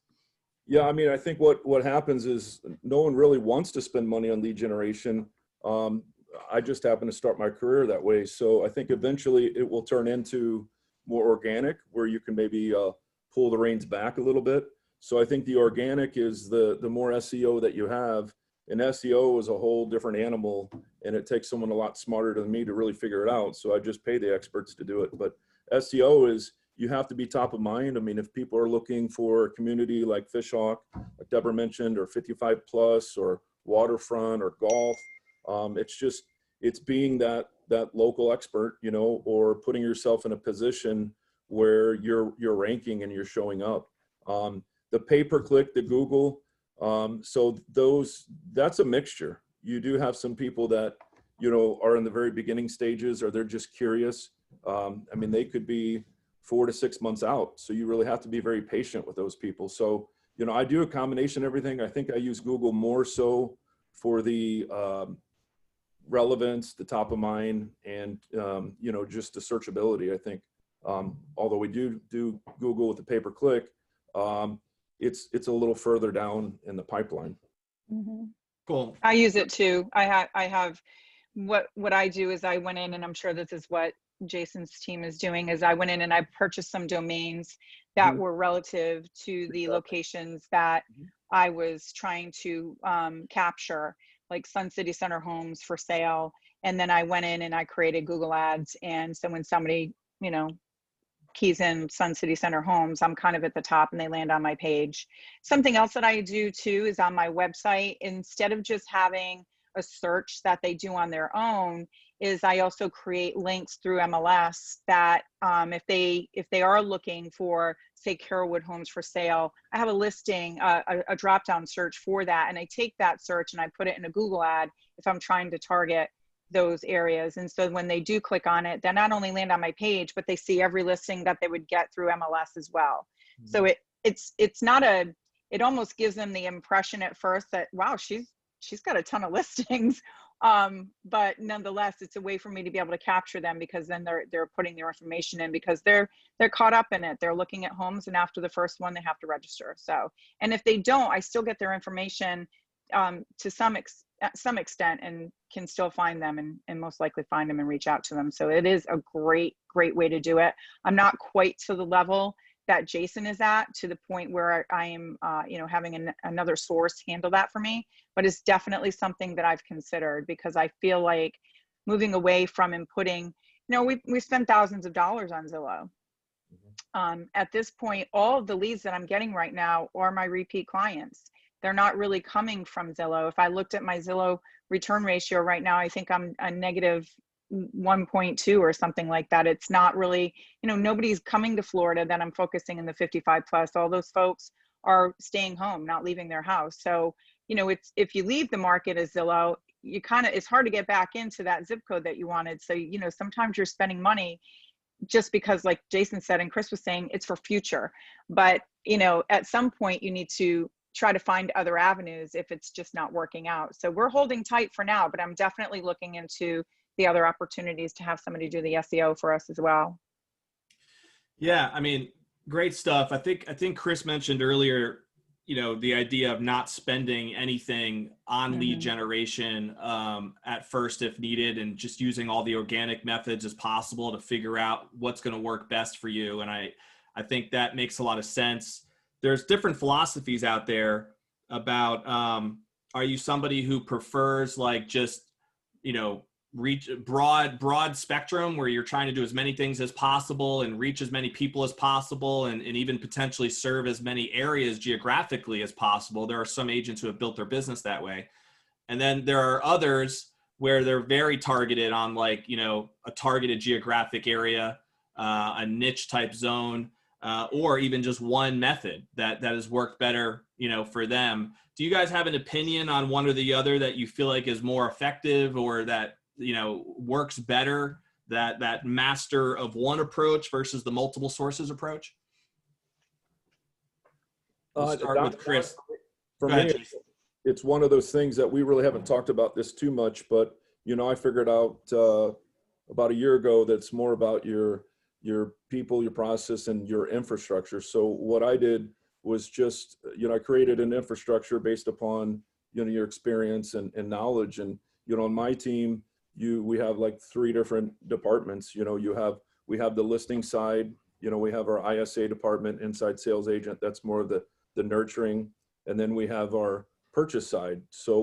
[SPEAKER 6] Yeah, I mean, I think what happens is no one really wants to spend money on lead generation. I just happen to start my career that way. So I think eventually it will turn into more organic, where you can maybe pull the reins back a little bit. So I think the organic is the more SEO that you have. And SEO is a whole different animal, and it takes someone a lot smarter than me to really figure it out. So I just pay the experts to do it. But SEO is, you have to be top of mind. I mean, if people are looking for a community like Fishhawk, like Debra mentioned, or 55 plus, or waterfront, or golf, it's being that local expert, you know, or putting yourself in a position where you're ranking and you're showing up. The pay-per-click, the Google, so that's a mixture. You do have some people that, you know, are in the very beginning stages, or they're just curious. I mean, they could be 4 to 6 months out. So you really have to be very patient with those people. So, you know, I do a combination of everything. I think I use Google more so for the relevance, the top of mind, and, you know, just the searchability, I think. Although we do Google with the pay-per-click, it's a little further down in the pipeline.
[SPEAKER 2] Mm-hmm.
[SPEAKER 1] Cool.
[SPEAKER 2] I use it too. I have what I do is I went in, and I'm sure this is what Jason's team is doing, is I went in and I purchased some domains that were relative to the locations that I was trying to capture, like Sun City Center Homes for sale. And then I went in and I created Google Ads. And so when somebody, you know, keys in Sun City Center Homes, I'm kind of at the top and they land on my page. Something else that I do too is on my website, instead of just having a search that they do on their own, is I also create links through MLS that if they are looking for, say, Carrollwood Homes for sale, I have a listing, a drop-down search for that, and I take that search and I put it in a Google ad if I'm trying to target those areas. And so when they do click on it, they not only land on my page, but they see every listing that they would get through MLS as well. So it's not it almost gives them the impression at first that, wow, she's got a ton of listings. But nonetheless, it's a way for me to be able to capture them, because then they're putting their information in, because they're caught up in it. They're looking at homes, and after the first one, they have to register. So, and if they don't, I still get their information to some extent, and can still find them and most likely find them and reach out to them. So it is a great way to do it. I'm not quite to the level that Jason is at, to the point where I am, you know, having another source handle that for me, but it's definitely something that I've considered, because I feel like moving away from inputting, you know, we spend thousands of dollars on Zillow. At this point, all of the leads that I'm getting right now are my repeat clients. They're not really coming from Zillow. If I looked at my Zillow return ratio right now, I think I'm a negative 1.2 or something like that. It's not really, you know, nobody's coming to Florida that I'm focusing in the 55 plus. All those folks are staying home, not leaving their house. So, you know, it's, if you leave the market as Zillow, it's hard to get back into that zip code that you wanted. So, you know, sometimes you're spending money just because, like Jason said, and Chris was saying, it's for future. But, you know, at some point you need to try to find other avenues if it's just not working out. So we're holding tight for now, but I'm definitely looking into the other opportunities to have somebody do the SEO for us as well.
[SPEAKER 1] Yeah, I mean, great stuff. I think Chris mentioned earlier, you know, the idea of not spending anything on lead generation at first if needed, and just using all the organic methods as possible to figure out what's going to work best for you. And I think that makes a lot of sense. There's different philosophies out there about, are you somebody who prefers like just, you know, reach broad spectrum where you're trying to do as many things as possible and reach as many people as possible, and even potentially serve as many areas geographically as possible. There are some agents who have built their business that way. And then there are others where they're very targeted on, like, you know, a targeted geographic area, a niche type zone. or even just one method that has worked better, for them. Do you guys have an opinion on one or the other that you feel like is more effective, or that, works better, that master of one approach versus the multiple sources approach? We'll start with Chris.
[SPEAKER 6] For
[SPEAKER 1] Go ahead,
[SPEAKER 6] me,
[SPEAKER 1] Jason.
[SPEAKER 6] it's one of those things that we really haven't talked about this too much, but I figured out about a year ago that's more about your people, your process, and your infrastructure. So what I did was just, I created an infrastructure based upon, your experience and knowledge. And, on my team, we have like 3 different departments. We have the listing side, we have our ISA department, inside sales agent. That's more of the nurturing. And then we have our purchase side. So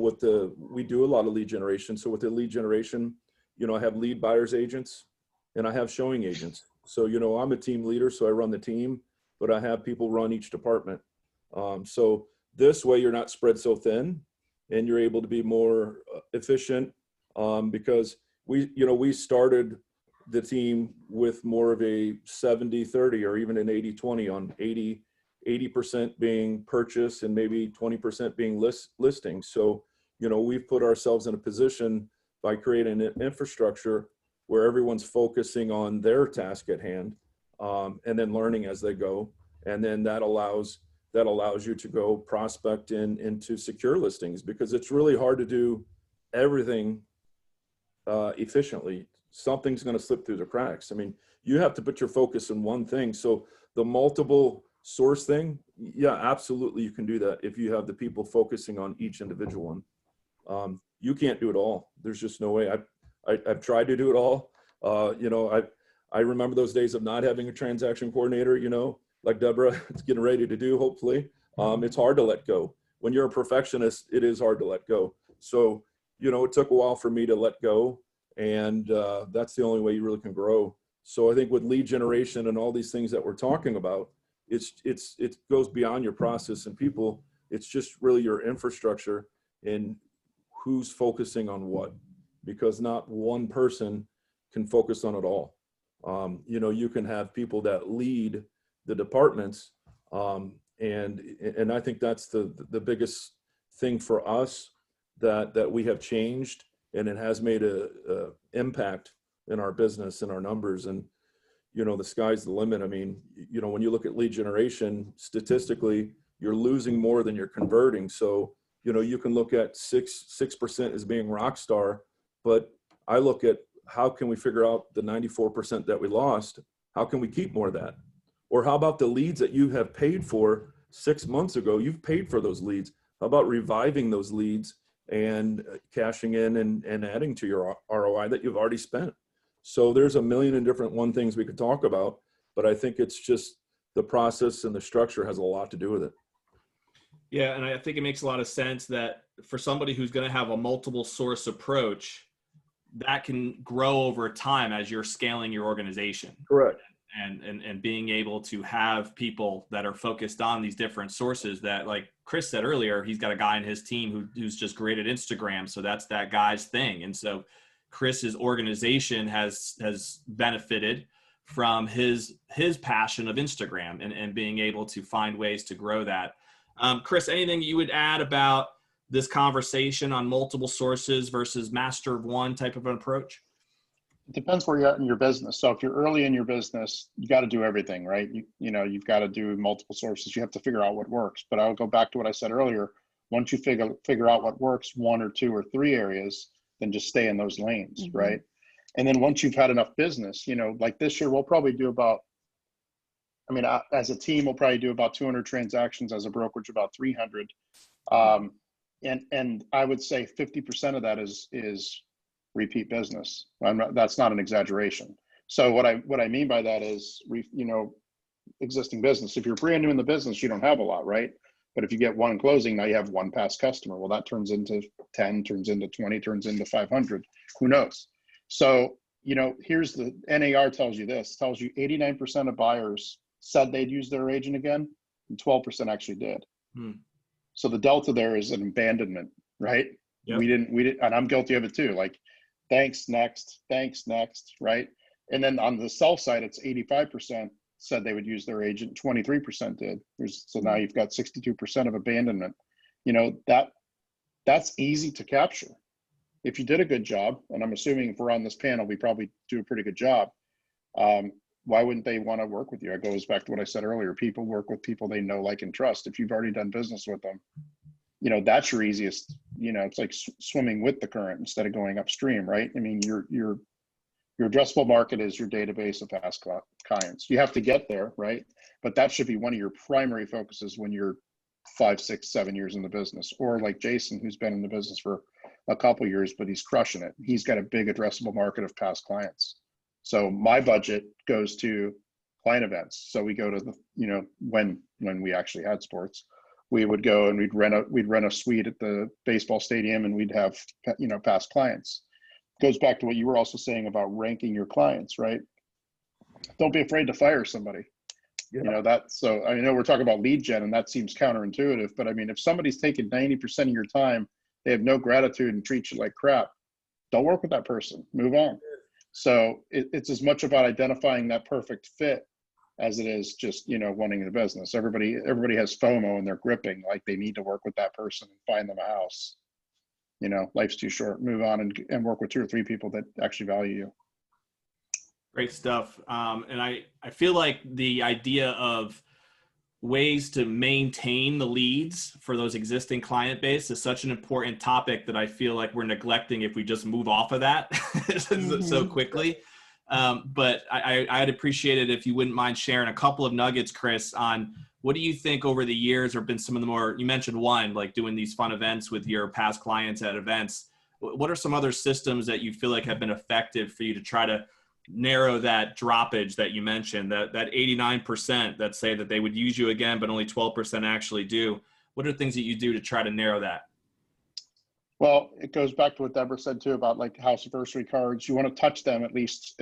[SPEAKER 6] we do a lot of lead generation. So with the lead generation, I have lead buyers agents and I have showing agents. So, I'm a team leader, so I run the team, but I have people run each department. So this way you're not spread so thin and you're able to be more efficient, because we started the team with more of a 70-30 or even an 80-20 on 80% being purchase and maybe 20% being listing. So, we've put ourselves in a position by creating an infrastructure where everyone's focusing on their task at hand, and then learning as they go. And then that allows you to go prospect into secure listings, because it's really hard to do everything efficiently. Something's going to slip through the cracks. I mean, you have to put your focus on one thing. So the multiple source thing, yeah, absolutely, you can do that if you have the people focusing on each individual one. You can't do it all. There's just no way. I've tried to do it all. I remember those days of not having a transaction coordinator, like Debra is getting ready to do, hopefully. It's hard to let go. When you're a perfectionist, it is hard to let go. So, it took a while for me to let go, and that's the only way you really can grow. So I think with lead generation and all these things that we're talking about, it goes beyond your process and people. It's just really your infrastructure and who's focusing on what, because not one person can focus on it all. You can have people that lead the departments, and I think that's the biggest thing for us that we have changed, and it has made a impact in our business and our numbers. And the sky's the limit. I mean, when you look at lead generation, statistically, you're losing more than you're converting. So you can look at 6% as being rock star, but I look at how can we figure out the 94% that we lost? How can we keep more of that? Or how about the leads that you have paid for 6 months ago? You've paid for those leads. How about reviving those leads and cashing in and adding to your ROI that you've already spent? So there's a million and different things we could talk about, but I think it's just the process and the structure has a lot to do with it.
[SPEAKER 1] Yeah, and I think it makes a lot of sense that for somebody who's going to have a multiple source approach, that can grow over time as you're scaling your organization.
[SPEAKER 6] Correct.
[SPEAKER 1] And being able to have people that are focused on these different sources that, like Chris said earlier, he's got a guy in his team who's just great at Instagram. So that's that guy's thing. And so Chris's organization has benefited from his passion of Instagram and being able to find ways to grow that. Chris, anything you would add about this conversation on multiple sources versus master of one type of an approach?
[SPEAKER 5] It depends where you're at in your business. So if you're early in your business, you got to do everything, right? You've got to do multiple sources. You have to figure out what works. But I'll go back to what I said earlier. Once you figure out what works, 1 or 2 or 3 areas, then just stay in those lanes, mm-hmm. right? And then once you've had enough business, like this year, we'll probably do about, as a team, we'll probably do about 200 transactions, as a brokerage, about 300. And I would say 50% of that is repeat business. That's not an exaggeration. So what I mean by that is, existing business. If you're brand new in the business, you don't have a lot, right? But if you get one closing, now you have one past customer. Well, that turns into 10, turns into 20, turns into 500. Who knows? So, here's the NAR tells you 89% of buyers said they'd use their agent again, and 12% actually did. So the delta there is an abandonment, right? Yep. We didn't, and I'm guilty of it too. Like, thanks, next, right? And then on the sell side, it's 85%. said they would use their agent, 23% did. So now you've got 62% of abandonment. You know, that's easy to capture. If you did a good job, and I'm assuming if we're on this panel, we probably do a pretty good job. Why wouldn't they want to work with you? It goes back to what I said earlier. People work with people they know, like, and trust. If you've already done business with them, you know, that's your easiest, you know, it's like swimming with the current instead of going upstream, right? I mean, your addressable market is your database of past clients. You have to get there, right? But that should be one of your primary focuses when you're 5, 6, 7 years in the business. Or like Jason, who's been in the business for a couple of years, but he's crushing it. He's got a big addressable market of past clients. So my budget goes to client events. So we go to the, you know, when we actually had sports, we would go and we'd rent a suite at the baseball stadium, and we'd have, you know, past clients. Goes back to what you were also saying about ranking your clients, right? Don't be afraid to fire somebody. Yeah. You know, that, so I know we're talking about lead gen, and that seems counterintuitive, but I mean, if somebody's taking 90% of your time, they have no gratitude and treat you like crap, don't work with that person, move on. So it's as much about identifying that perfect fit as it is just, you know, wanting the business. Everybody has FOMO and they're gripping, like they need to work with that person and find them a house. You know, life's too short. Move on and work with 2 or 3 people that actually value you.
[SPEAKER 1] Great stuff. And I feel like the idea of ways to maintain the leads for those existing client base is such an important topic that I feel like we're neglecting if we just move off of that so quickly. But I'd appreciate it if you wouldn't mind sharing a couple of nuggets, Chris, on what do you think over the years have been some of the more, you mentioned one, like doing these fun events with your past clients at events. What are some other systems that you feel like have been effective for you to try to narrow that droppage that you mentioned, that 89% that say that they would use you again, but only 12% actually do? What are things that you do to try to narrow that?
[SPEAKER 5] Well, it goes back to what Debra said too about like house anniversary cards. You want to touch them at least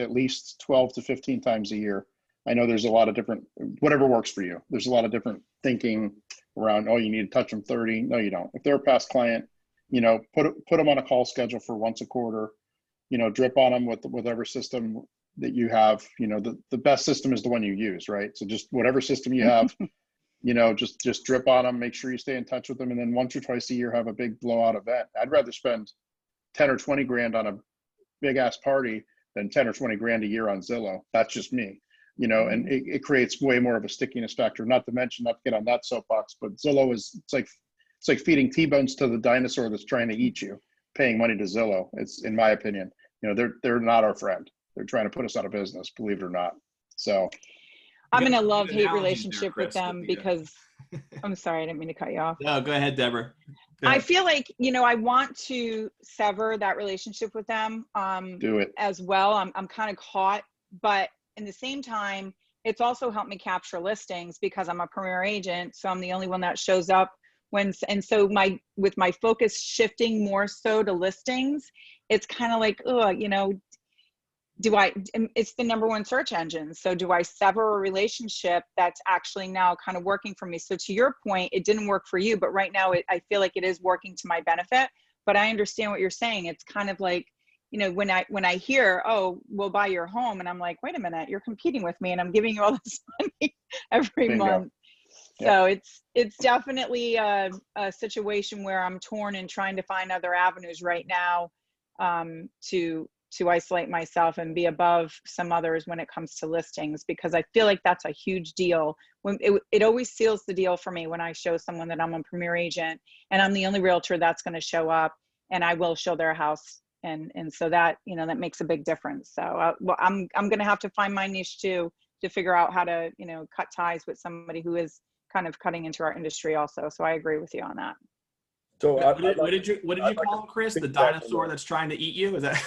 [SPEAKER 5] 12 to 15 times a year. I know there's a lot of different, whatever works for you. There's a lot of different thinking around, oh, you need to touch them 30. No, you don't. If they're a past client, you know, put them on a call schedule for once a quarter, you know, drip on them with whatever system that you have. You know, the best system is the one you use, right? So just whatever system you have, you know, just drip on them, make sure you stay in touch with them. And then once or twice a year, have a big blowout event. I'd rather spend 10 or 20 grand on a big ass party than 10 or 20 grand a year on Zillow. That's just me, you know, and it creates way more of a stickiness factor, not to mention, not to get on that soapbox, but Zillow it's like feeding T-bones to the dinosaur that's trying to eat you, paying money to Zillow. It's, in my opinion, you know, they're not our friend. They're trying to put us out of business, believe it or not. So
[SPEAKER 2] I'm in a love-hate relationship with them because I'm sorry, I didn't mean to cut you off.
[SPEAKER 1] No, go ahead, Debra.
[SPEAKER 2] I feel like, you know, I want to sever that relationship with them
[SPEAKER 5] do it
[SPEAKER 2] as well. I'm kind of caught, but in the same time, it's also helped me capture listings because I'm a premier agent. So I'm the only one that shows up and so with my focus shifting more so to listings, it's kind of like, oh, you know, it's the #1 search engine. So do I sever a relationship that's actually now kind of working for me? So to your point, it didn't work for you, but right now I feel like it is working to my benefit. But I understand what you're saying. It's kind of like, you know, when I hear, oh, we'll buy your home, and I'm like, wait a minute, you're competing with me and I'm giving you all this money every month. Yep. So it's definitely a situation where I'm torn and trying to find other avenues right now to isolate myself and be above some others when it comes to listings, because I feel like that's a huge deal. When it always seals the deal for me when I show someone that I'm a premier agent and I'm the only realtor that's going to show up, and I will show their house. And so that, you know, that makes a big difference. So well, I'm going to have to find my niche too, to figure out how to, you know, cut ties with somebody who is kind of cutting into our industry also. So I agree with you on that.
[SPEAKER 1] So what did you call him, Chris? The dinosaur that's trying to eat you? Is that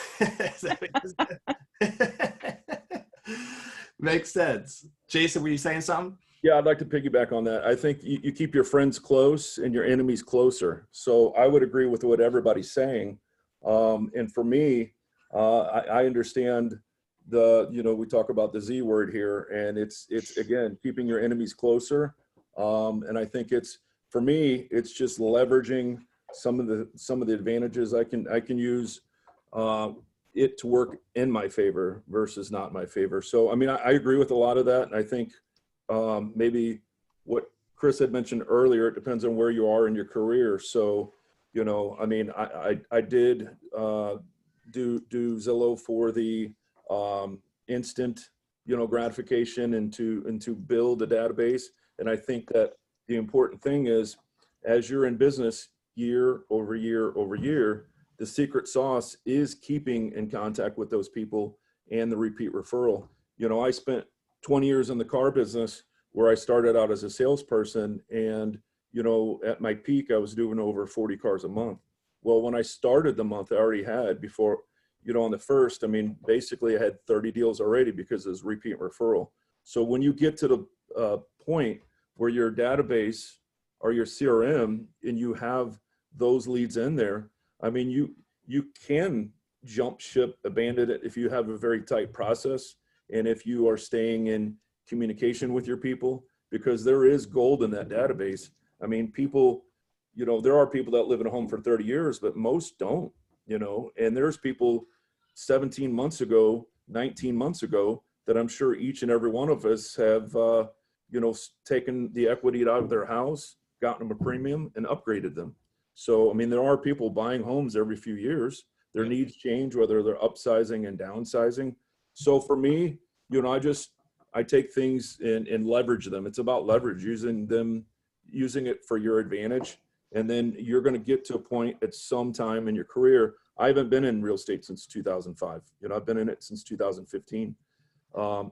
[SPEAKER 1] makes sense? Jason, were you saying something?
[SPEAKER 6] Yeah, I'd like to piggyback on that. I think you keep your friends close and your enemies closer. So I would agree with what everybody's saying. And for me, I understand you know, we talk about the Z word here, and it's again, keeping your enemies closer. And I think for me, it's just leveraging some of the advantages I can use it to work in my favor versus not my favor. So, I mean, I agree with a lot of that. And I think maybe what Chris had mentioned earlier, it depends on where you are in your career. So, you know, I mean, I did do Zillow for the instant, you know, gratification and to build a database. And I think that the important thing is, as you're in business year over year over year, the secret sauce is keeping in contact with those people and the repeat referral. You know, I spent 20 years in the car business where I started out as a salesperson, and, you know, at my peak, I was doing over 40 cars a month. Well, when I started the month, I already had, before, you know, on the first, I mean, basically I had 30 deals already because it was repeat referral. So when you get to the point where your database or your CRM and you have those leads in there, I mean, you can jump ship, abandon it if you have a very tight process and if you are staying in communication with your people, because there is gold in that database. I mean, people, you know, there are people that live in a home for 30 years, but most don't, you know, and there's people 17 months ago, 19 months ago, that I'm sure each and every one of us have, you know, taken the equity out of their house, gotten them a premium and upgraded them. So, I mean, there are people buying homes every few years. Their needs change, whether they're upsizing and downsizing. So for me, you know, I take things and leverage them. It's about leverage, using it for your advantage. And then you're going to get to a point at some time in your career. I haven't been in real estate since 2005. You know, I've been in it since 2015.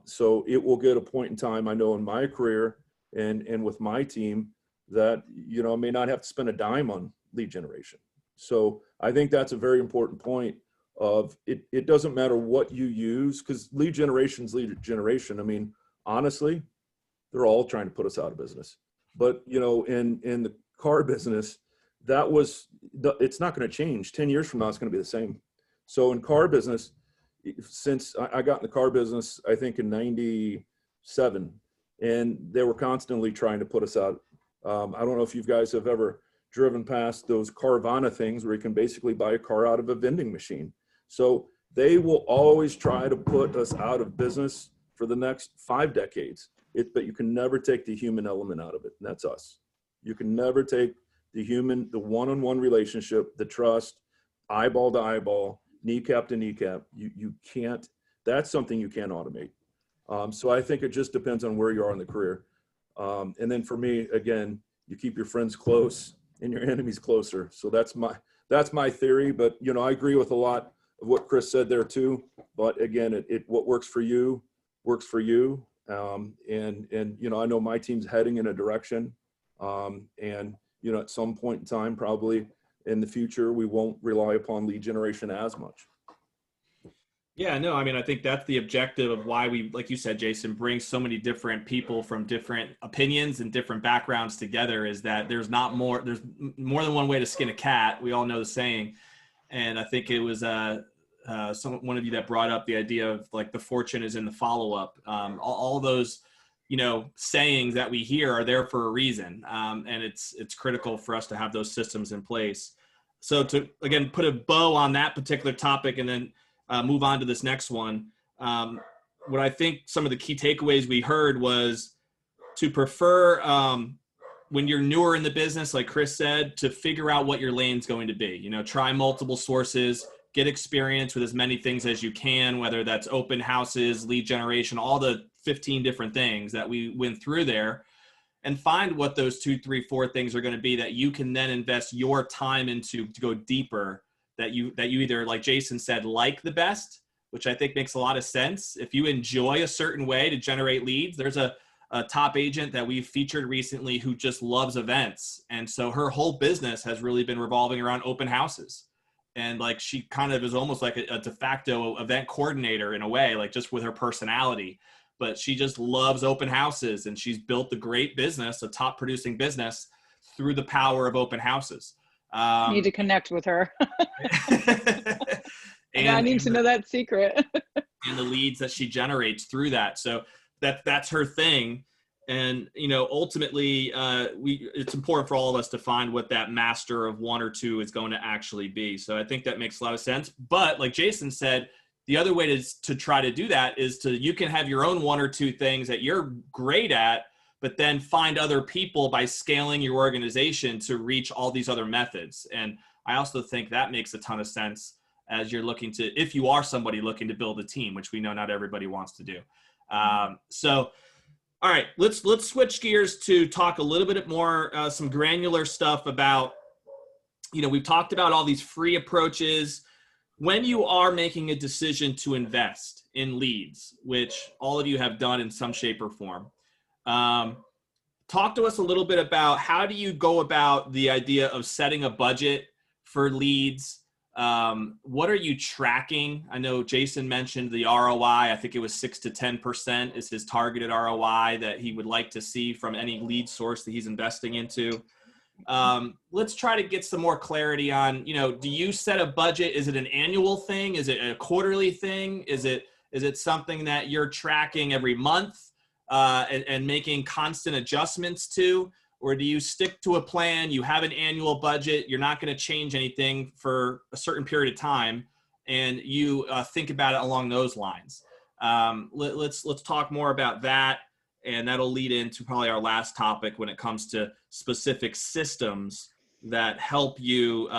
[SPEAKER 6] So it will get a point in time, I know, in my career and with my team that, you know, I may not have to spend a dime on lead generation. So I think that's a very important point of it doesn't matter what you use, because lead generation's lead generation. I mean, honestly, they're all trying to put us out of business. But, you know, in the car business, it's not going to change. 10 years from now, it's going to be the same. So in car business, since I got in the car business, I think in 97, and they were constantly trying to put us out. I don't know if you guys have ever driven past those Carvana things where you can basically buy a car out of a vending machine. So they will always try to put us out of business for the next 5 decades. But you can never take the human element out of it, and that's us. You can never take the human, the one-on-one relationship, the trust, eyeball to eyeball, kneecap to kneecap. You can't, that's something you can't automate. So I think it just depends on where you are in the career. And then for me, again, you keep your friends close and your enemies closer. So that's my theory. But, you know, I agree with a lot of what Chris said there too. But again, what works for you works for you. And you know, I know my team's heading in a direction. And, you know, at some point in time, probably in the future, we won't rely upon lead generation as much.
[SPEAKER 1] Yeah, no, I mean, I think that's the objective of why we, like you said, Jason, bring so many different people from different opinions and different backgrounds together, is that there's more than one way to skin a cat. We all know the saying. And I think it was one of you that brought up the idea of like the fortune is in the follow-up. All those, you know, sayings that we hear are there for a reason. And it's critical for us to have those systems in place. So to, again, put a bow on that particular topic and then move on to this next one. What I think some of the key takeaways we heard was to prefer, when you're newer in the business, like Chris said, to figure out what your lane's going to be. You know, try multiple sources, get experience with as many things as you can, whether that's open houses, lead generation, all the 15 different things that we went through there, and find what those 2, 3, 4 things are going to be that you can then invest your time into to go deeper, that you either, like Jason said, like the best, which I think makes a lot of sense. If you enjoy a certain way to generate leads, there's a top agent that we've featured recently who just loves events. And so her whole business has really been revolving around open houses. And like, she kind of is almost like a de facto event coordinator in a way, like just with her personality, but she just loves open houses, and she's built a great business, a top producing business, through the power of open houses.
[SPEAKER 2] Need to connect with her.
[SPEAKER 1] And
[SPEAKER 2] I need to know that secret.
[SPEAKER 1] And the leads that she generates through that. So that's her thing. And, ultimately, it's important for all of us to find what that master of one or two is going to actually be. So I think that makes a lot of sense. But like Jason said, the other way to try to do that is you can have your own one or two things that you're great at, but then find other people by scaling your organization to reach all these other methods. And I also think that makes a ton of sense as you're if you are somebody looking to build a team, which we know not everybody wants to do. All right, let's switch gears to talk a little bit more, some granular stuff about, we've talked about all these free approaches. When you are making a decision to invest in leads, which all of you have done in some shape or form, talk to us a little bit about how do you go about the idea of setting a budget for leads? What are you tracking? I know Jason mentioned the ROI. I think it was 6 to 10% is his targeted ROI that he would like to see from any lead source that he's investing into. Let's try to get some more clarity on, do you set a budget? Is it an annual thing? Is it a quarterly thing? Is it something that you're tracking every month and making constant adjustments to? Or do you stick to a plan? You have an annual budget. You're not going to change anything for a certain period of time, and you think about it along those lines. Let's talk more about that, and that'll lead into probably our last topic when it comes to specific systems that help you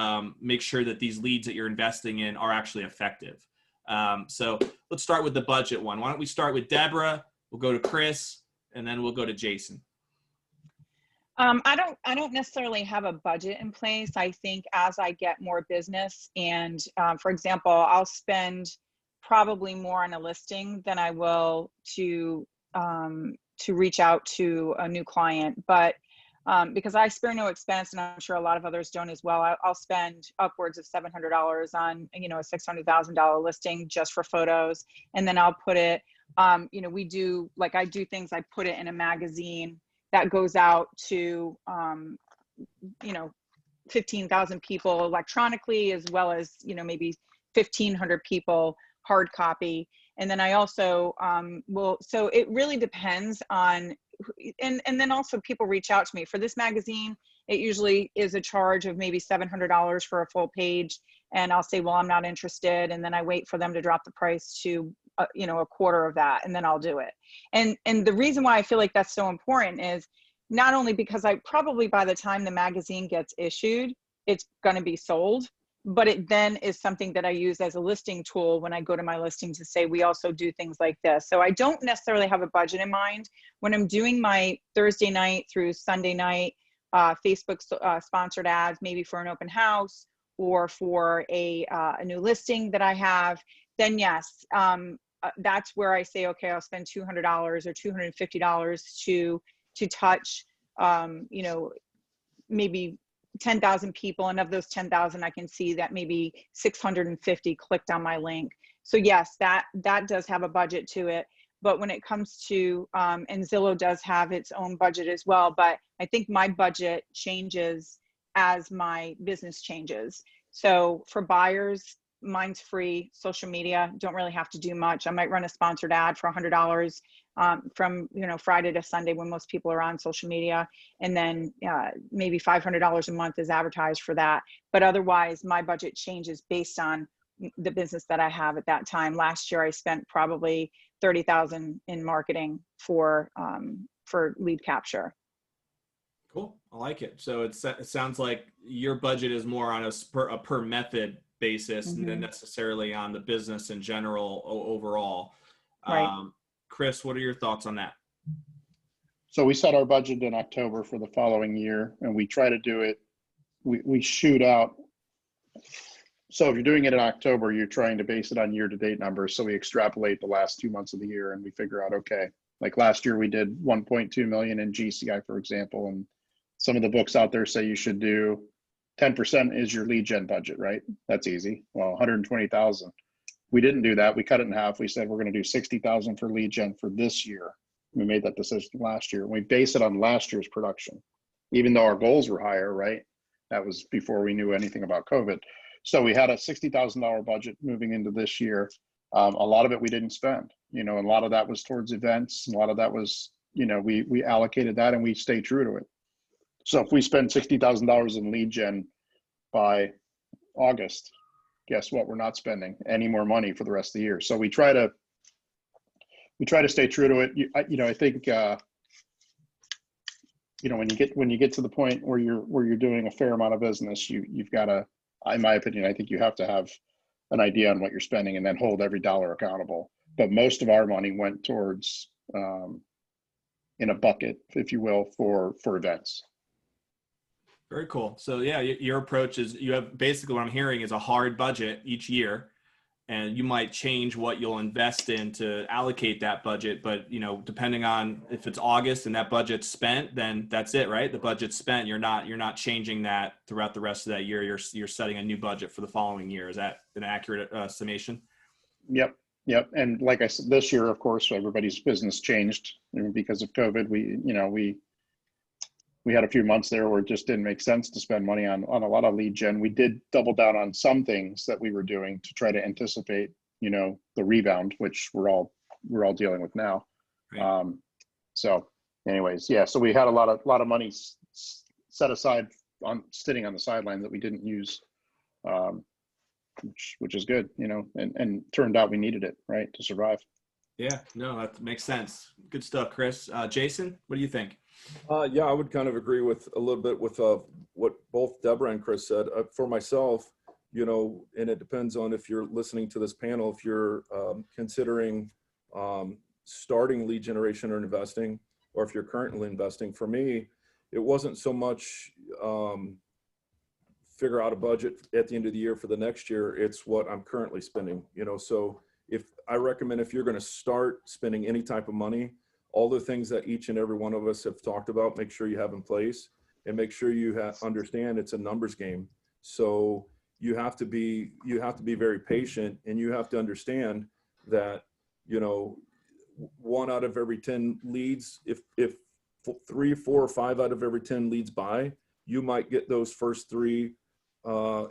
[SPEAKER 1] make sure that these leads that you're investing in are actually effective. So let's start with the budget one. Why don't we start with Debra? We'll go to Chris, and then we'll go to Jason.
[SPEAKER 2] I don't necessarily have a budget in place. I think as I get more business and, for example, I'll spend probably more on a listing than I will to reach out to a new client. But because I spare no expense, and I'm sure a lot of others don't as well, I'll spend upwards of $700 on, a $600,000 listing just for photos. And then I'll put it, I do things, I put it in a magazine that goes out to, 15,000 people electronically, as well as, maybe 1,500 people hard copy. And then I also so it really depends on, and then also people reach out to me for this magazine. It usually is a charge of maybe $700 for a full page. And I'll say, well, I'm not interested. And then I wait for them to drop the price to a quarter of that, and then I'll do it. And the reason why I feel like that's so important is not only because I probably by the time the magazine gets issued, it's going to be sold, but it then is something that I use as a listing tool when I go to my listing to say, we also do things like this. So I don't necessarily have a budget in mind when I'm doing my Thursday night through Sunday night Facebook sponsored ads, maybe for an open house or for a new listing that I have. Then yes, that's where I say, okay, I'll spend $200 or $250 to touch, maybe 10,000 people. And of those 10,000, I can see that maybe 650 clicked on my link. So yes, that does have a budget to it. But when it comes to, and Zillow does have its own budget as well, but I think my budget changes as my business changes. So for buyers, mine's free. Social media, don't really have to do much. I might run a sponsored ad for $100 from Friday to Sunday when most people are on social media, and then maybe $500 a month is advertised for that. But otherwise, my budget changes based on the business that I have at that time. Last year, I spent probably $30,000 in marketing for lead capture.
[SPEAKER 1] Cool, I like it. So it sounds like your budget is more on a per method basis than necessarily on the business in general overall.
[SPEAKER 2] Right.
[SPEAKER 1] Chris, what are your thoughts on that?
[SPEAKER 5] So we set our budget in October for the following year, and we try to do it, we shoot out. So if you're doing it in October, you're trying to base it on year-to-date numbers. So we extrapolate the last 2 months of the year, and we figure out, okay, like last year we did 1.2 million in GCI, for example, and some of the books out there say you should do 10% is your lead gen budget, right? That's easy. Well, 120,000. We didn't do that. We cut it in half. We said we're going to do 60,000 for lead gen for this year. We made that decision last year. We base it on last year's production, even though our goals were higher, right? That was before we knew anything about COVID. So we had a $60,000 budget moving into this year. A lot of it we didn't spend, a lot of that was towards events. And a lot of that was we allocated that and we stay true to it. So if we spend $60,000 in lead gen by August, guess what? We're not spending any more money for the rest of the year. So we try to stay true to it. I think when you get to the point where you're doing a fair amount of business, you've got to, in my opinion, I think you have to have an idea on what you're spending and then hold every dollar accountable. But most of our money went towards in a bucket, if you will, for events.
[SPEAKER 1] Very cool. So yeah, your approach is, you have basically, what I'm hearing is a hard budget each year, and you might change what you'll invest in to allocate that budget. But, depending on if it's August and that budget's spent, then that's it, right? The budget's spent. You're not changing that throughout the rest of that year. You're setting a new budget for the following year. Is that an accurate summation?
[SPEAKER 5] Yep. And like I said, this year, of course, everybody's business changed because of COVID. We had a few months there where it just didn't make sense to spend money on a lot of lead gen. We did double down on some things that we were doing to try to anticipate, the rebound, which we're all dealing with now.
[SPEAKER 1] Right.
[SPEAKER 5] So anyways, yeah, so we had a lot of money set aside sitting on the sideline that we didn't use, which is good, and turned out we needed it, right, to survive.
[SPEAKER 1] Yeah, no, that makes sense. Good stuff, Chris. Jason, what do you think?
[SPEAKER 6] Yeah, I would kind of agree with a little bit with what both Debra and Chris said. For myself, and it depends on if you're listening to this panel, if you're considering starting lead generation or investing, or if you're currently investing. For me, it wasn't so much figure out a budget at the end of the year for the next year. It's what I'm currently spending, so if I recommend, if you're going to start spending any type of money, all the things that each and every one of us have talked about, make sure you have in place, and make sure you understand it's a numbers game. So you have to be very patient, and you have to understand that, 1 out of every 10 leads, if 3, 4, or 5 out of every 10 leads buy, you might get those first 3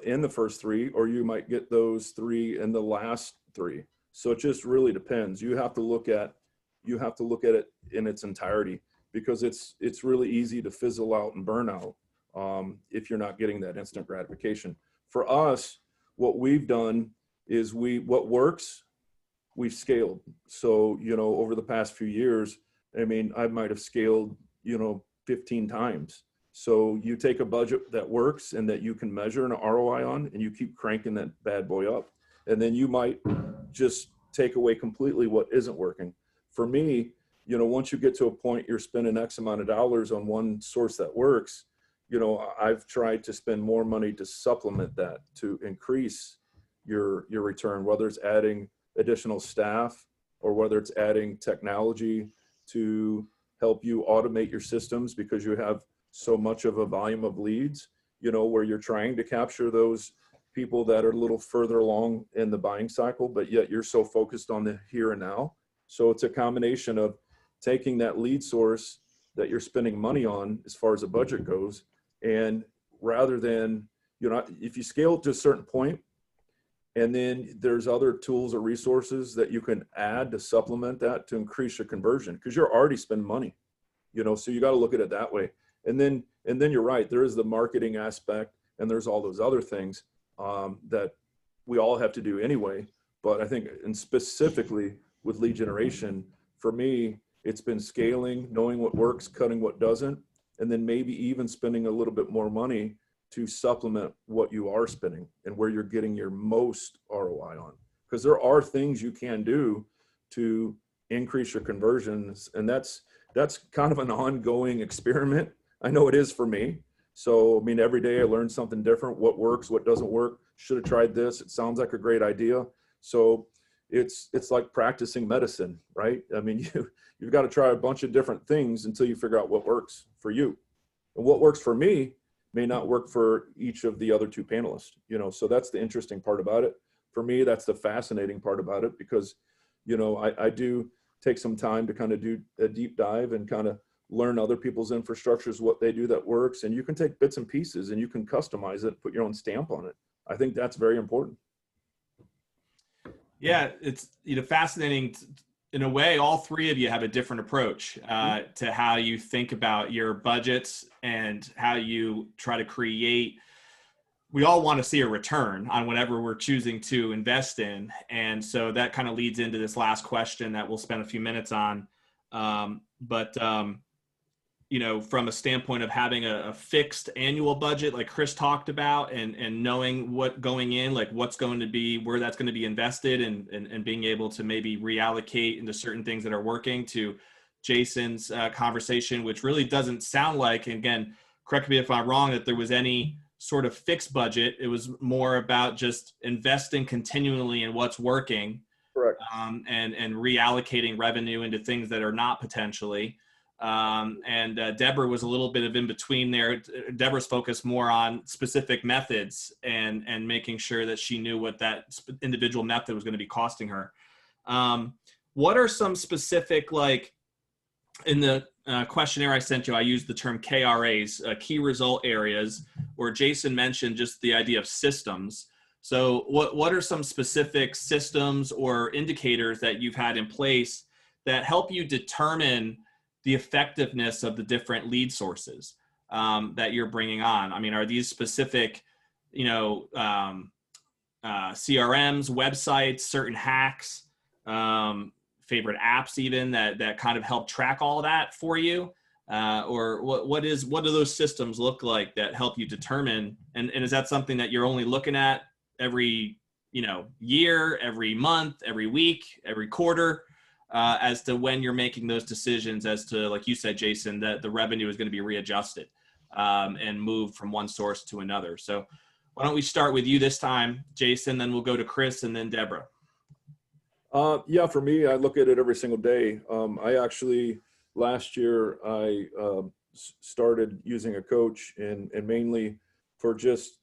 [SPEAKER 6] in the first 3, or you might get those 3 in the last 3. So it just really depends. You have to look at it in its entirety, because it's really easy to fizzle out and burn out if you're not getting that instant gratification. For us, what we've done is what works, we've scaled. So, over the past few years, I might have scaled, 15 times. So you take a budget that works and that you can measure an ROI on, and you keep cranking that bad boy up. And then you might just take away completely what isn't working. For me, once you get to a point you're spending X amount of dollars on one source that works, I've tried to spend more money to supplement that, to increase your return, whether it's adding additional staff or whether it's adding technology to help you automate your systems, because you have so much of a volume of leads, where you're trying to capture those people that are a little further along in the buying cycle, but yet you're so focused on the here and now. So it's a combination of taking that lead source that you're spending money on as far as the budget goes, and rather than, if you scale to a certain point, and then there's other tools or resources that you can add to supplement that to increase your conversion, because you're already spending money, so you got to look at it that way. And then you're right, there is the marketing aspect, and there's all those other things that we all have to do anyway. But I think, and specifically with lead generation, for me, it's been scaling, knowing what works, cutting what doesn't, and then maybe even spending a little bit more money to supplement what you are spending and where you're getting your most ROI on. Because there are things you can do to increase your conversions, and that's kind of an ongoing experiment. I know it is for me. So, every day I learn something different, what works, what doesn't work. Should have tried this. It sounds like a great idea. So it's like practicing medicine, right? You've got to try a bunch of different things until you figure out what works for you. And what works for me may not work for each of the other 2 panelists, so that's the interesting part about it. For me, that's the fascinating part about it, because, I do take some time to kind of do a deep dive and kind of learn other people's infrastructures, what they do that works, and you can take bits and pieces and you can customize it, put your own stamp on it. I think that's very important.
[SPEAKER 1] Yeah, it's fascinating in a way, all three of you have a different approach to how you think about your budgets and how you try to create. We all want to see a return on whatever we're choosing to invest in. And so that kind of leads into this last question that we'll spend a few minutes on. You know, from a standpoint of having a fixed annual budget, like Chris talked about, and knowing what going in, like what's going to be, where that's going to be invested, and being able to maybe reallocate into certain things that are working, to Jason's conversation, which really doesn't sound like, and again, correct me if I'm wrong, that there was any sort of fixed budget. It was more about just investing continually in what's working.
[SPEAKER 6] Correct.
[SPEAKER 1] And reallocating revenue into things that are not potentially. Debra was a little bit of in between there. Debra's focused more on specific methods and making sure that she knew what that individual method was going to be costing her. What are some specific, like in the questionnaire I sent you, I used the term KRAs, key result areas, where Jason mentioned just the idea of systems. So what are some specific systems or indicators that you've had in place that help you determine the effectiveness of the different lead sources that you're bringing on? I mean, are these specific, you know, CRMs, websites, certain hacks, favorite apps even that kind of help track all of that for you? Or what do those systems look like that help you determine? And is that something that you're only looking at every, you know, year, every month, every week, every quarter? As to when you're making those decisions as to, like you said, Jason, that the revenue is going to be readjusted and moved from one source to another. So why don't we start with you this time, Jason, then we'll go to Chris and then Debra.
[SPEAKER 6] Yeah, for me, I look at it every single day. I actually, last year, I started using a coach and mainly for just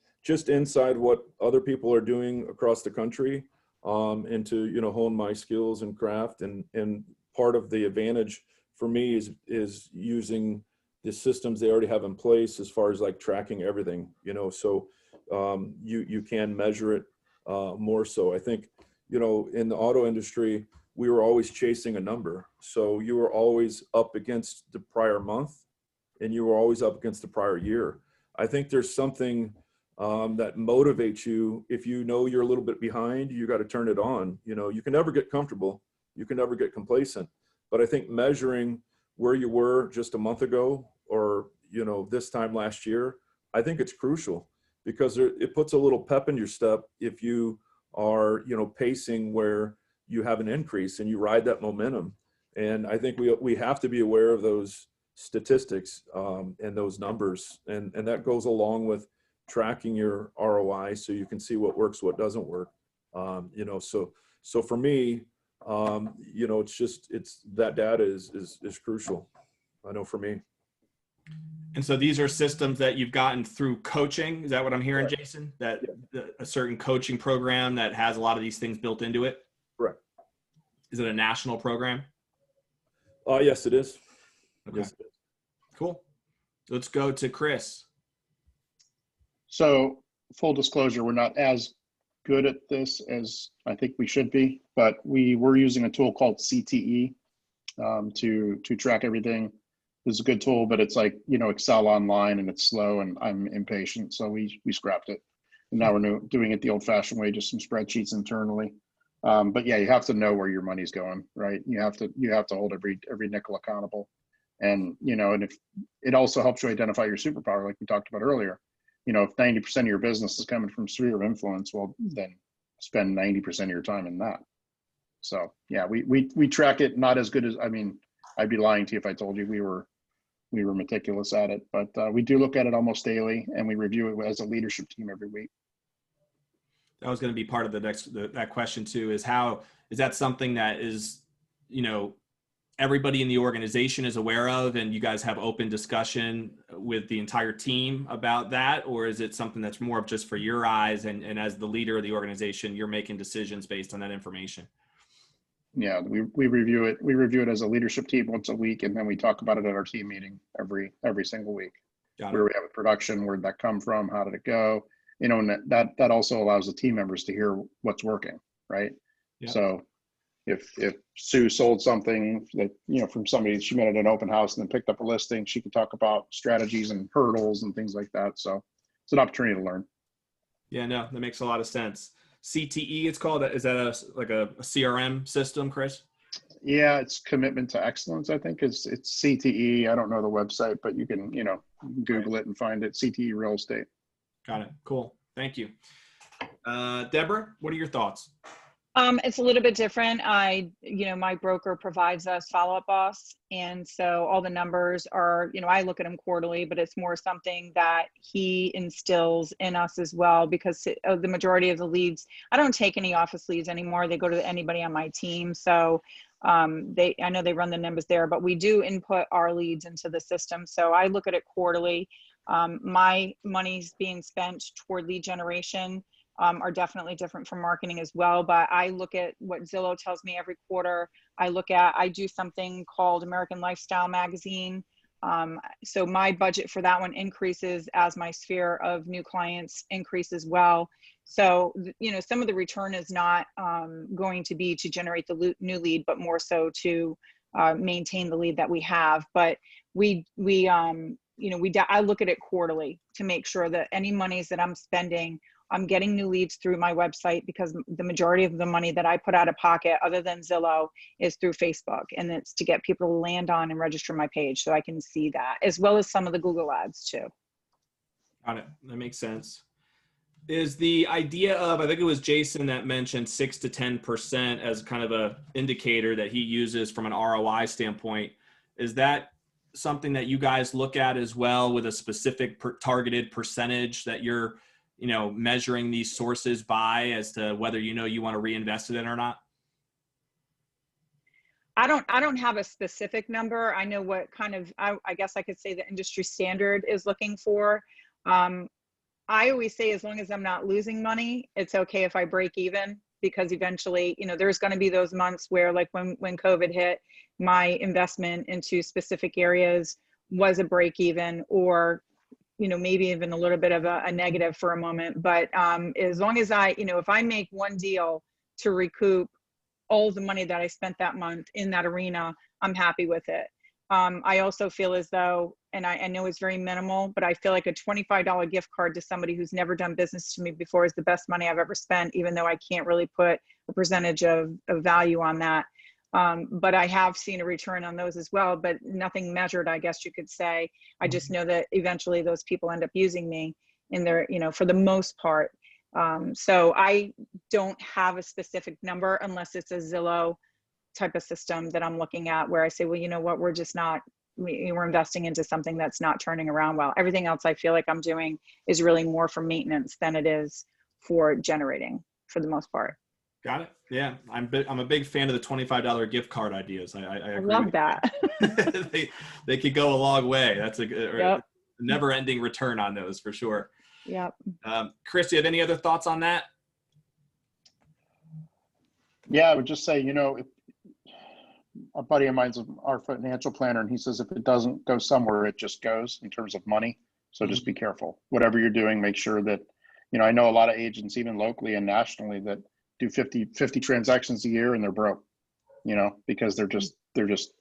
[SPEAKER 6] inside what other people are doing across the country. And to, you know, hone my skills and craft, and part of the advantage for me is using the systems they already have in place as far as like tracking everything, you know, so you can measure it more so. I think, you know, in the auto industry, we were always chasing a number. So you were always up against the prior month and you were always up against the prior year. I think there's something that motivates you. If you know you're a little bit behind, you got to turn it on. You know, you can never get comfortable. You can never get complacent. But I think measuring where you were just a month ago or, you know, this time last year, I think it's crucial because it puts a little pep in your step if you are, you know, pacing where you have an increase and you ride that momentum. And I think we have to be aware of those statistics and those numbers. And that goes along with tracking your ROI so you can see what works, what doesn't work. You know, so for me, you know, it's that data is crucial. I know for me.
[SPEAKER 1] And so these are systems that you've gotten through coaching. Is that what I'm hearing,
[SPEAKER 6] Correct.
[SPEAKER 1] Jason? That
[SPEAKER 6] Yeah.
[SPEAKER 1] A certain coaching program that has a lot of these things built into it?
[SPEAKER 6] Correct.
[SPEAKER 1] Is it a national program?
[SPEAKER 6] Yes, it is.
[SPEAKER 1] Okay.
[SPEAKER 6] Yes, it is.
[SPEAKER 1] Cool. Let's go to Chris.
[SPEAKER 5] So full disclosure, we're not as good at this as I think we should be, but we're using a tool called CTE to track everything. It's a good tool, but it's like, you know, Excel online and it's slow and I'm impatient. So we scrapped it. And now we're doing it the old fashioned way, just some spreadsheets internally. But yeah, you have to know where your money's going, right? You have to hold every nickel accountable. And, you know, and if it also helps you identify your superpower, like we talked about earlier. You know, if 90% of your business is coming from sphere of influence, well, then spend 90% of your time in that. So yeah, we track it, not as good as, I mean, I'd be lying to you if I told you we were meticulous at it, but we do look at it almost daily and we review it as a leadership team every week.
[SPEAKER 1] That was going to be part of that question too, is that something that is, you know, everybody in the organization is aware of and you guys have open discussion with the entire team about that? Or is it something that's more of just for your eyes and as the leader of the organization, you're making decisions based on that information?
[SPEAKER 5] Yeah, we review it. We review it as a leadership team once a week, and then we talk about it at our team meeting every single week. Where we have a production, where'd that come from? How did it go? You know, and that also allows the team members to hear what's working, right? Yeah. So if Sue sold something that, you know, from somebody she met at an open house and then picked up a listing, she could talk about strategies and hurdles and things like that. So it's an opportunity to learn.
[SPEAKER 1] Yeah, no, that makes a lot of sense. CTE, it's called. Is that like a CRM system, Chris?
[SPEAKER 5] Yeah, it's commitment to excellence. I think it's CTE. I don't know the website, but you can, you know, Google it and find it. CTE Real Estate.
[SPEAKER 1] Got it. Cool. Thank you. Debra, what are your thoughts?
[SPEAKER 2] It's a little bit different. My broker provides us Follow-Up Boss. And so all the numbers are, I look at them quarterly, but it's more something that he instills in us as well, because the majority of the leads, I don't take any office leads anymore. They go to anybody on my team. So I know they run the numbers there, but we do input our leads into the system. So I look at it quarterly. My money's being spent toward lead generation are definitely different from marketing as well. But I look at what Zillow tells me every quarter. I do something called American Lifestyle Magazine. So my budget for that one increases as my sphere of new clients increase as well. So, some of the return is not going to be to generate the new lead, but more so to maintain the lead that we have. But I look at it quarterly to make sure that any monies that I'm spending, I'm getting new leads through my website, because the majority of the money that I put out of pocket, other than Zillow, is through Facebook. And it's to get people to land on and register my page so I can see that, as well as some of the Google ads too.
[SPEAKER 1] Got it. That makes sense. Is the idea of, I think it was Jason that mentioned 6 to 10% as kind of a indicator that he uses from an ROI standpoint. Is that something that you guys look at as well, with a specific targeted percentage that you're measuring these sources by, as to whether you want to reinvest it in or not?
[SPEAKER 2] I don't have a specific number. I know what kind of, I guess I could say the industry standard is looking for. I always say, as long as I'm not losing money, it's okay if I break even, because eventually, there's going to be those months where, like when COVID hit, my investment into specific areas was a break even, or maybe even a little bit of a negative for a moment. But as long as if I make one deal to recoup all the money that I spent that month in that arena, I'm happy with it. I also feel as though, and I know it's very minimal, but I feel like a $25 gift card to somebody who's never done business to me before is the best money I've ever spent, even though I can't really put a percentage of value on that. But I have seen a return on those as well, but nothing measured, I guess you could say. I just know that eventually those people end up using me in their, for the most part. So I don't have a specific number, unless it's a Zillow type of system that I'm looking at, where I say, well, you know what, we're investing into something that's not turning around well. Everything else I feel like I'm doing is really more for maintenance than it is for generating, for the most part.
[SPEAKER 1] Got it. Yeah, I'm a big fan of the $25 gift card ideas. I agree.
[SPEAKER 2] Love that.
[SPEAKER 1] they could go a long way. That's a
[SPEAKER 2] Yep.
[SPEAKER 1] never-ending return on those, for sure.
[SPEAKER 2] Yep.
[SPEAKER 1] Chris, do you have any other thoughts on that?
[SPEAKER 5] Yeah, I would just say, a buddy of mine's our financial planner, and he says if it doesn't go somewhere, it just goes, in terms of money. So just be careful. Whatever you're doing, make sure that, I know a lot of agents, even locally and nationally, that do 50 transactions a year and they're broke, because they're just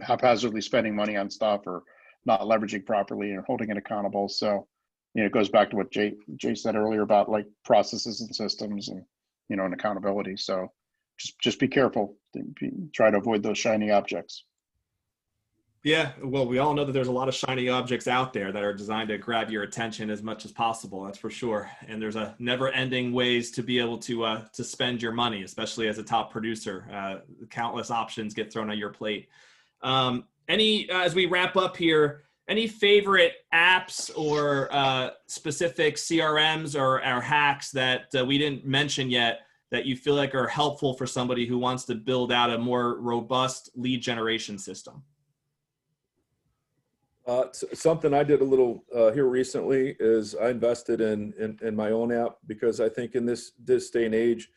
[SPEAKER 5] haphazardly spending money on stuff, or not leveraging properly and holding it accountable. So, it goes back to what Jay said earlier about, like, processes and systems and, and accountability. So just be careful. Try to avoid those shiny objects.
[SPEAKER 1] Yeah, well, we all know that there's a lot of shiny objects out there that are designed to grab your attention as much as possible. That's for sure. And there's a never-ending ways to be able to spend your money, especially as a top producer. Countless options get thrown on your plate. As we wrap up here, any favorite apps or specific CRMs or hacks that we didn't mention yet that you feel like are helpful for somebody who wants to build out a more robust lead generation system?
[SPEAKER 6] Something I did a little here recently is I invested in my own app, because I think in this day and age,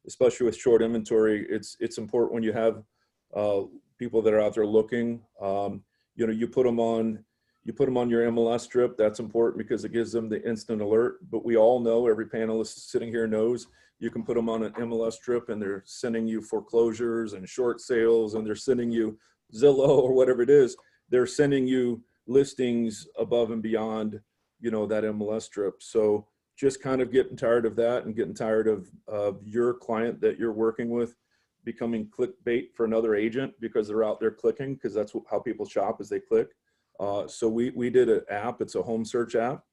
[SPEAKER 6] especially with short inventory, it's important when you have people that are out there looking. You put them on You put them on your MLS strip. That's important because it gives them the instant alert. But we all know, every panelist sitting here knows, you can put them on an MLS strip and they're sending you foreclosures and short sales, and they're sending you Zillow or whatever it is. They're sending you listings above and beyond, you know, that MLS strip. So just kind of getting tired of that and getting tired of your client that you're working with becoming clickbait for another agent because they're out there clicking, because that's how people shop, is they click. So we did an app. It's a home search app.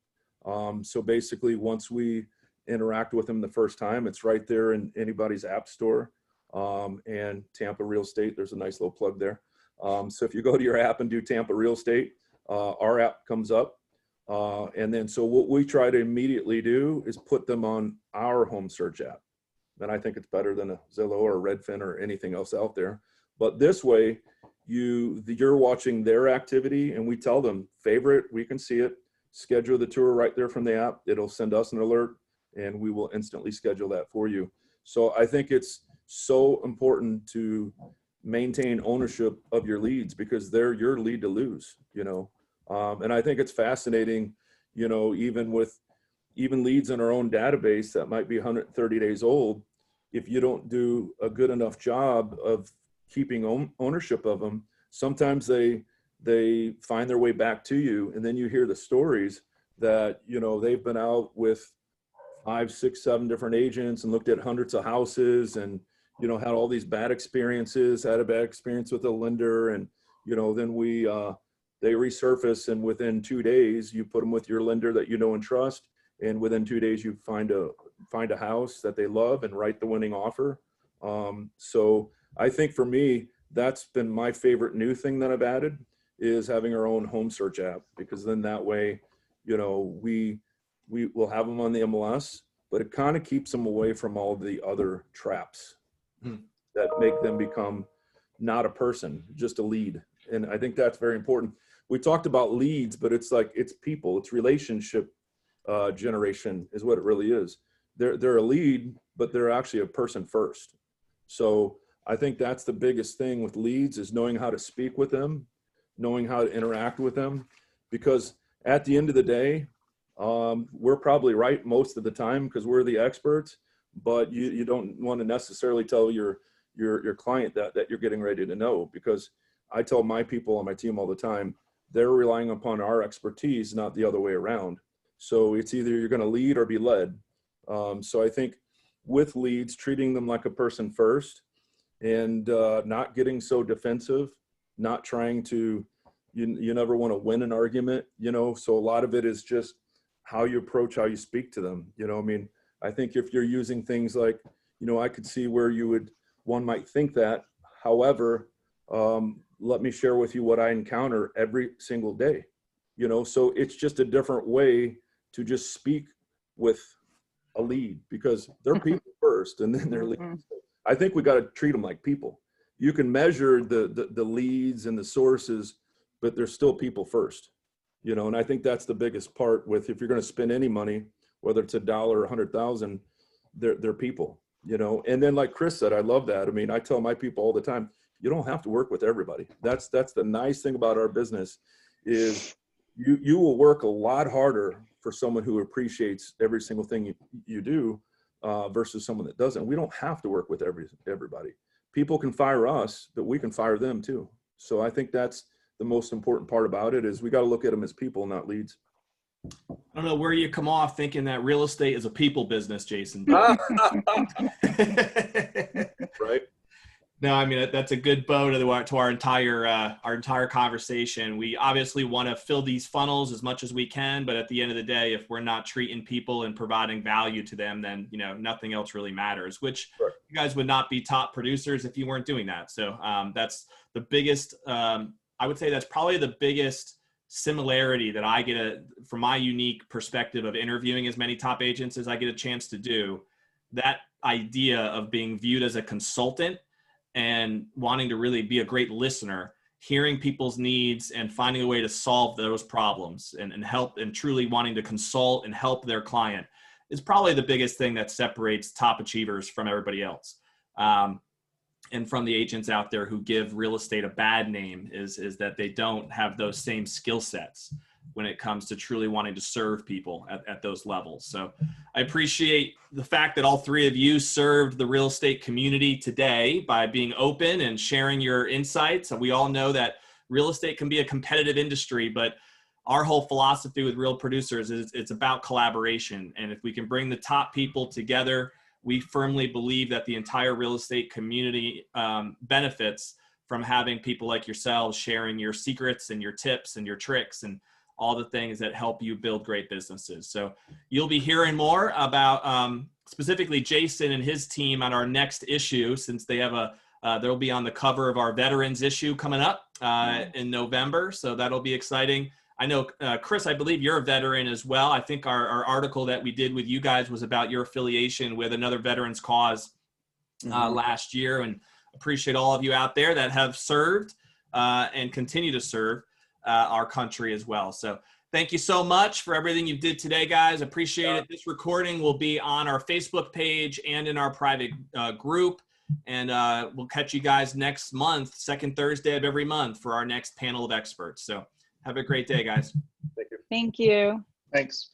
[SPEAKER 6] So basically, once we interact with them the first time, it's right there in anybody's app store. And Tampa Real Estate, there's a nice little plug there. So if you go to your app and do Tampa Real Estate, our app comes up. And then so what we try to immediately do is put them on our home search app. And I think it's better than a Zillow or a Redfin or anything else out there. But this way, you're watching their activity, and we tell them, favorite, we can see it, schedule the tour right there from the app. It'll send us an alert, and we will instantly schedule that for you. So I think it's so important to maintain ownership of your leads, because they're your lead to lose, you know. And I think it's fascinating, you know, even leads in our own database that might be 130 days old, if you don't do a good enough job of keeping ownership of them, sometimes they find their way back to you, and then you hear the stories that, you know, they've been out with 5, 6, 7 different agents and looked at hundreds of houses, and, you know, had all these bad experiences, had a bad experience with a lender, and, you know, then they resurface, and within 2 days you put them with your lender that you know and trust, and within 2 days you find a house that they love and write the winning offer. So I think for me, that's been my favorite new thing that I've added, is having our own home search app, because then that way, you know, we will have them on the MLS, but it kind of keeps them away from all the other traps that make them become not a person, just a lead. And I think that's very important. We talked about leads, but it's like, it's people, it's relationship generation is what it really is. They're a lead, but they're actually a person first. So I think that's the biggest thing with leads, is knowing how to speak with them, knowing how to interact with them, because at the end of the day, we're probably right most of the time because we're the experts, but you don't want to necessarily tell your client that you're getting ready to know, because I tell my people on my team all the time, they're relying upon our expertise, not the other way around. So it's either you're going to lead or be led. So I think with leads, treating them like a person first, and not getting so defensive, not trying to, you never want to win an argument, you know, so a lot of it is just how you approach, how you speak to them. You know, I mean, I think if you're using things like, you know, I could see where one might think that, however, let me share with you what I encounter every single day, you know, so it's just a different way to just speak with a lead, because they're people first and then they're leads. I think we got to treat them like people. You can measure the leads and the sources, but they're still people first, you know, and I think that's the biggest part with, if you're going to spend any money, whether it's $1 or 100,000, they're people, you know. And then like Chris said, I love that. I mean, I tell my people all the time, you don't have to work with everybody. That's the nice thing about our business, is you will work a lot harder for someone who appreciates every single thing you do versus someone that doesn't. We don't have to work with everybody. People can fire us, but we can fire them too. So I think that's the most important part about it, is we got to look at them as people, not leads.
[SPEAKER 1] I don't know where you come off thinking that real estate is a people business, Jason.
[SPEAKER 6] Right.
[SPEAKER 1] No, I mean, that's a good bow to our entire conversation. We obviously want to fill these funnels as much as we can, but at the end of the day, if we're not treating people and providing value to them, then, you know, nothing else really matters, which
[SPEAKER 6] Right.
[SPEAKER 1] You guys would not be top producers if you weren't doing that. So that's the biggest, I would say that's probably the biggest similarity that I get from my unique perspective of interviewing as many top agents as I get a chance to do. That idea of being viewed as a consultant and wanting to really be a great listener, hearing people's needs and finding a way to solve those problems and help, and truly wanting to consult and help their client is probably the biggest thing that separates top achievers from everybody else. and from the agents out there who give real estate a bad name is that they don't have those same skill sets when it comes to truly wanting to serve people at those levels. So I appreciate the fact that all three of you served the real estate community today by being open and sharing your insights. We all know that real estate can be a competitive industry, but our whole philosophy with Real Producers is it's about collaboration. And if we can bring the top people together, we firmly believe that the entire real estate community benefits from having people like yourselves sharing your secrets and your tips and your tricks and all the things that help you build great businesses. So you'll be hearing more about specifically Jason and his team on our next issue, since they have they'll be on the cover of our veterans issue coming up in November. So that'll be exciting. I know, Chris, I believe you're a veteran as well. I think our article that we did with you guys was about your affiliation with another veterans cause last year, and appreciate all of you out there that have served and continue to serve our country as well. So thank you so much for everything you did today, guys. Appreciate it. This recording will be on our Facebook page and in our private group. And we'll catch you guys next month, second Thursday of every month, for our next panel of experts. So have a great day, guys.
[SPEAKER 6] Thank you.
[SPEAKER 2] Thank you.
[SPEAKER 5] Thanks.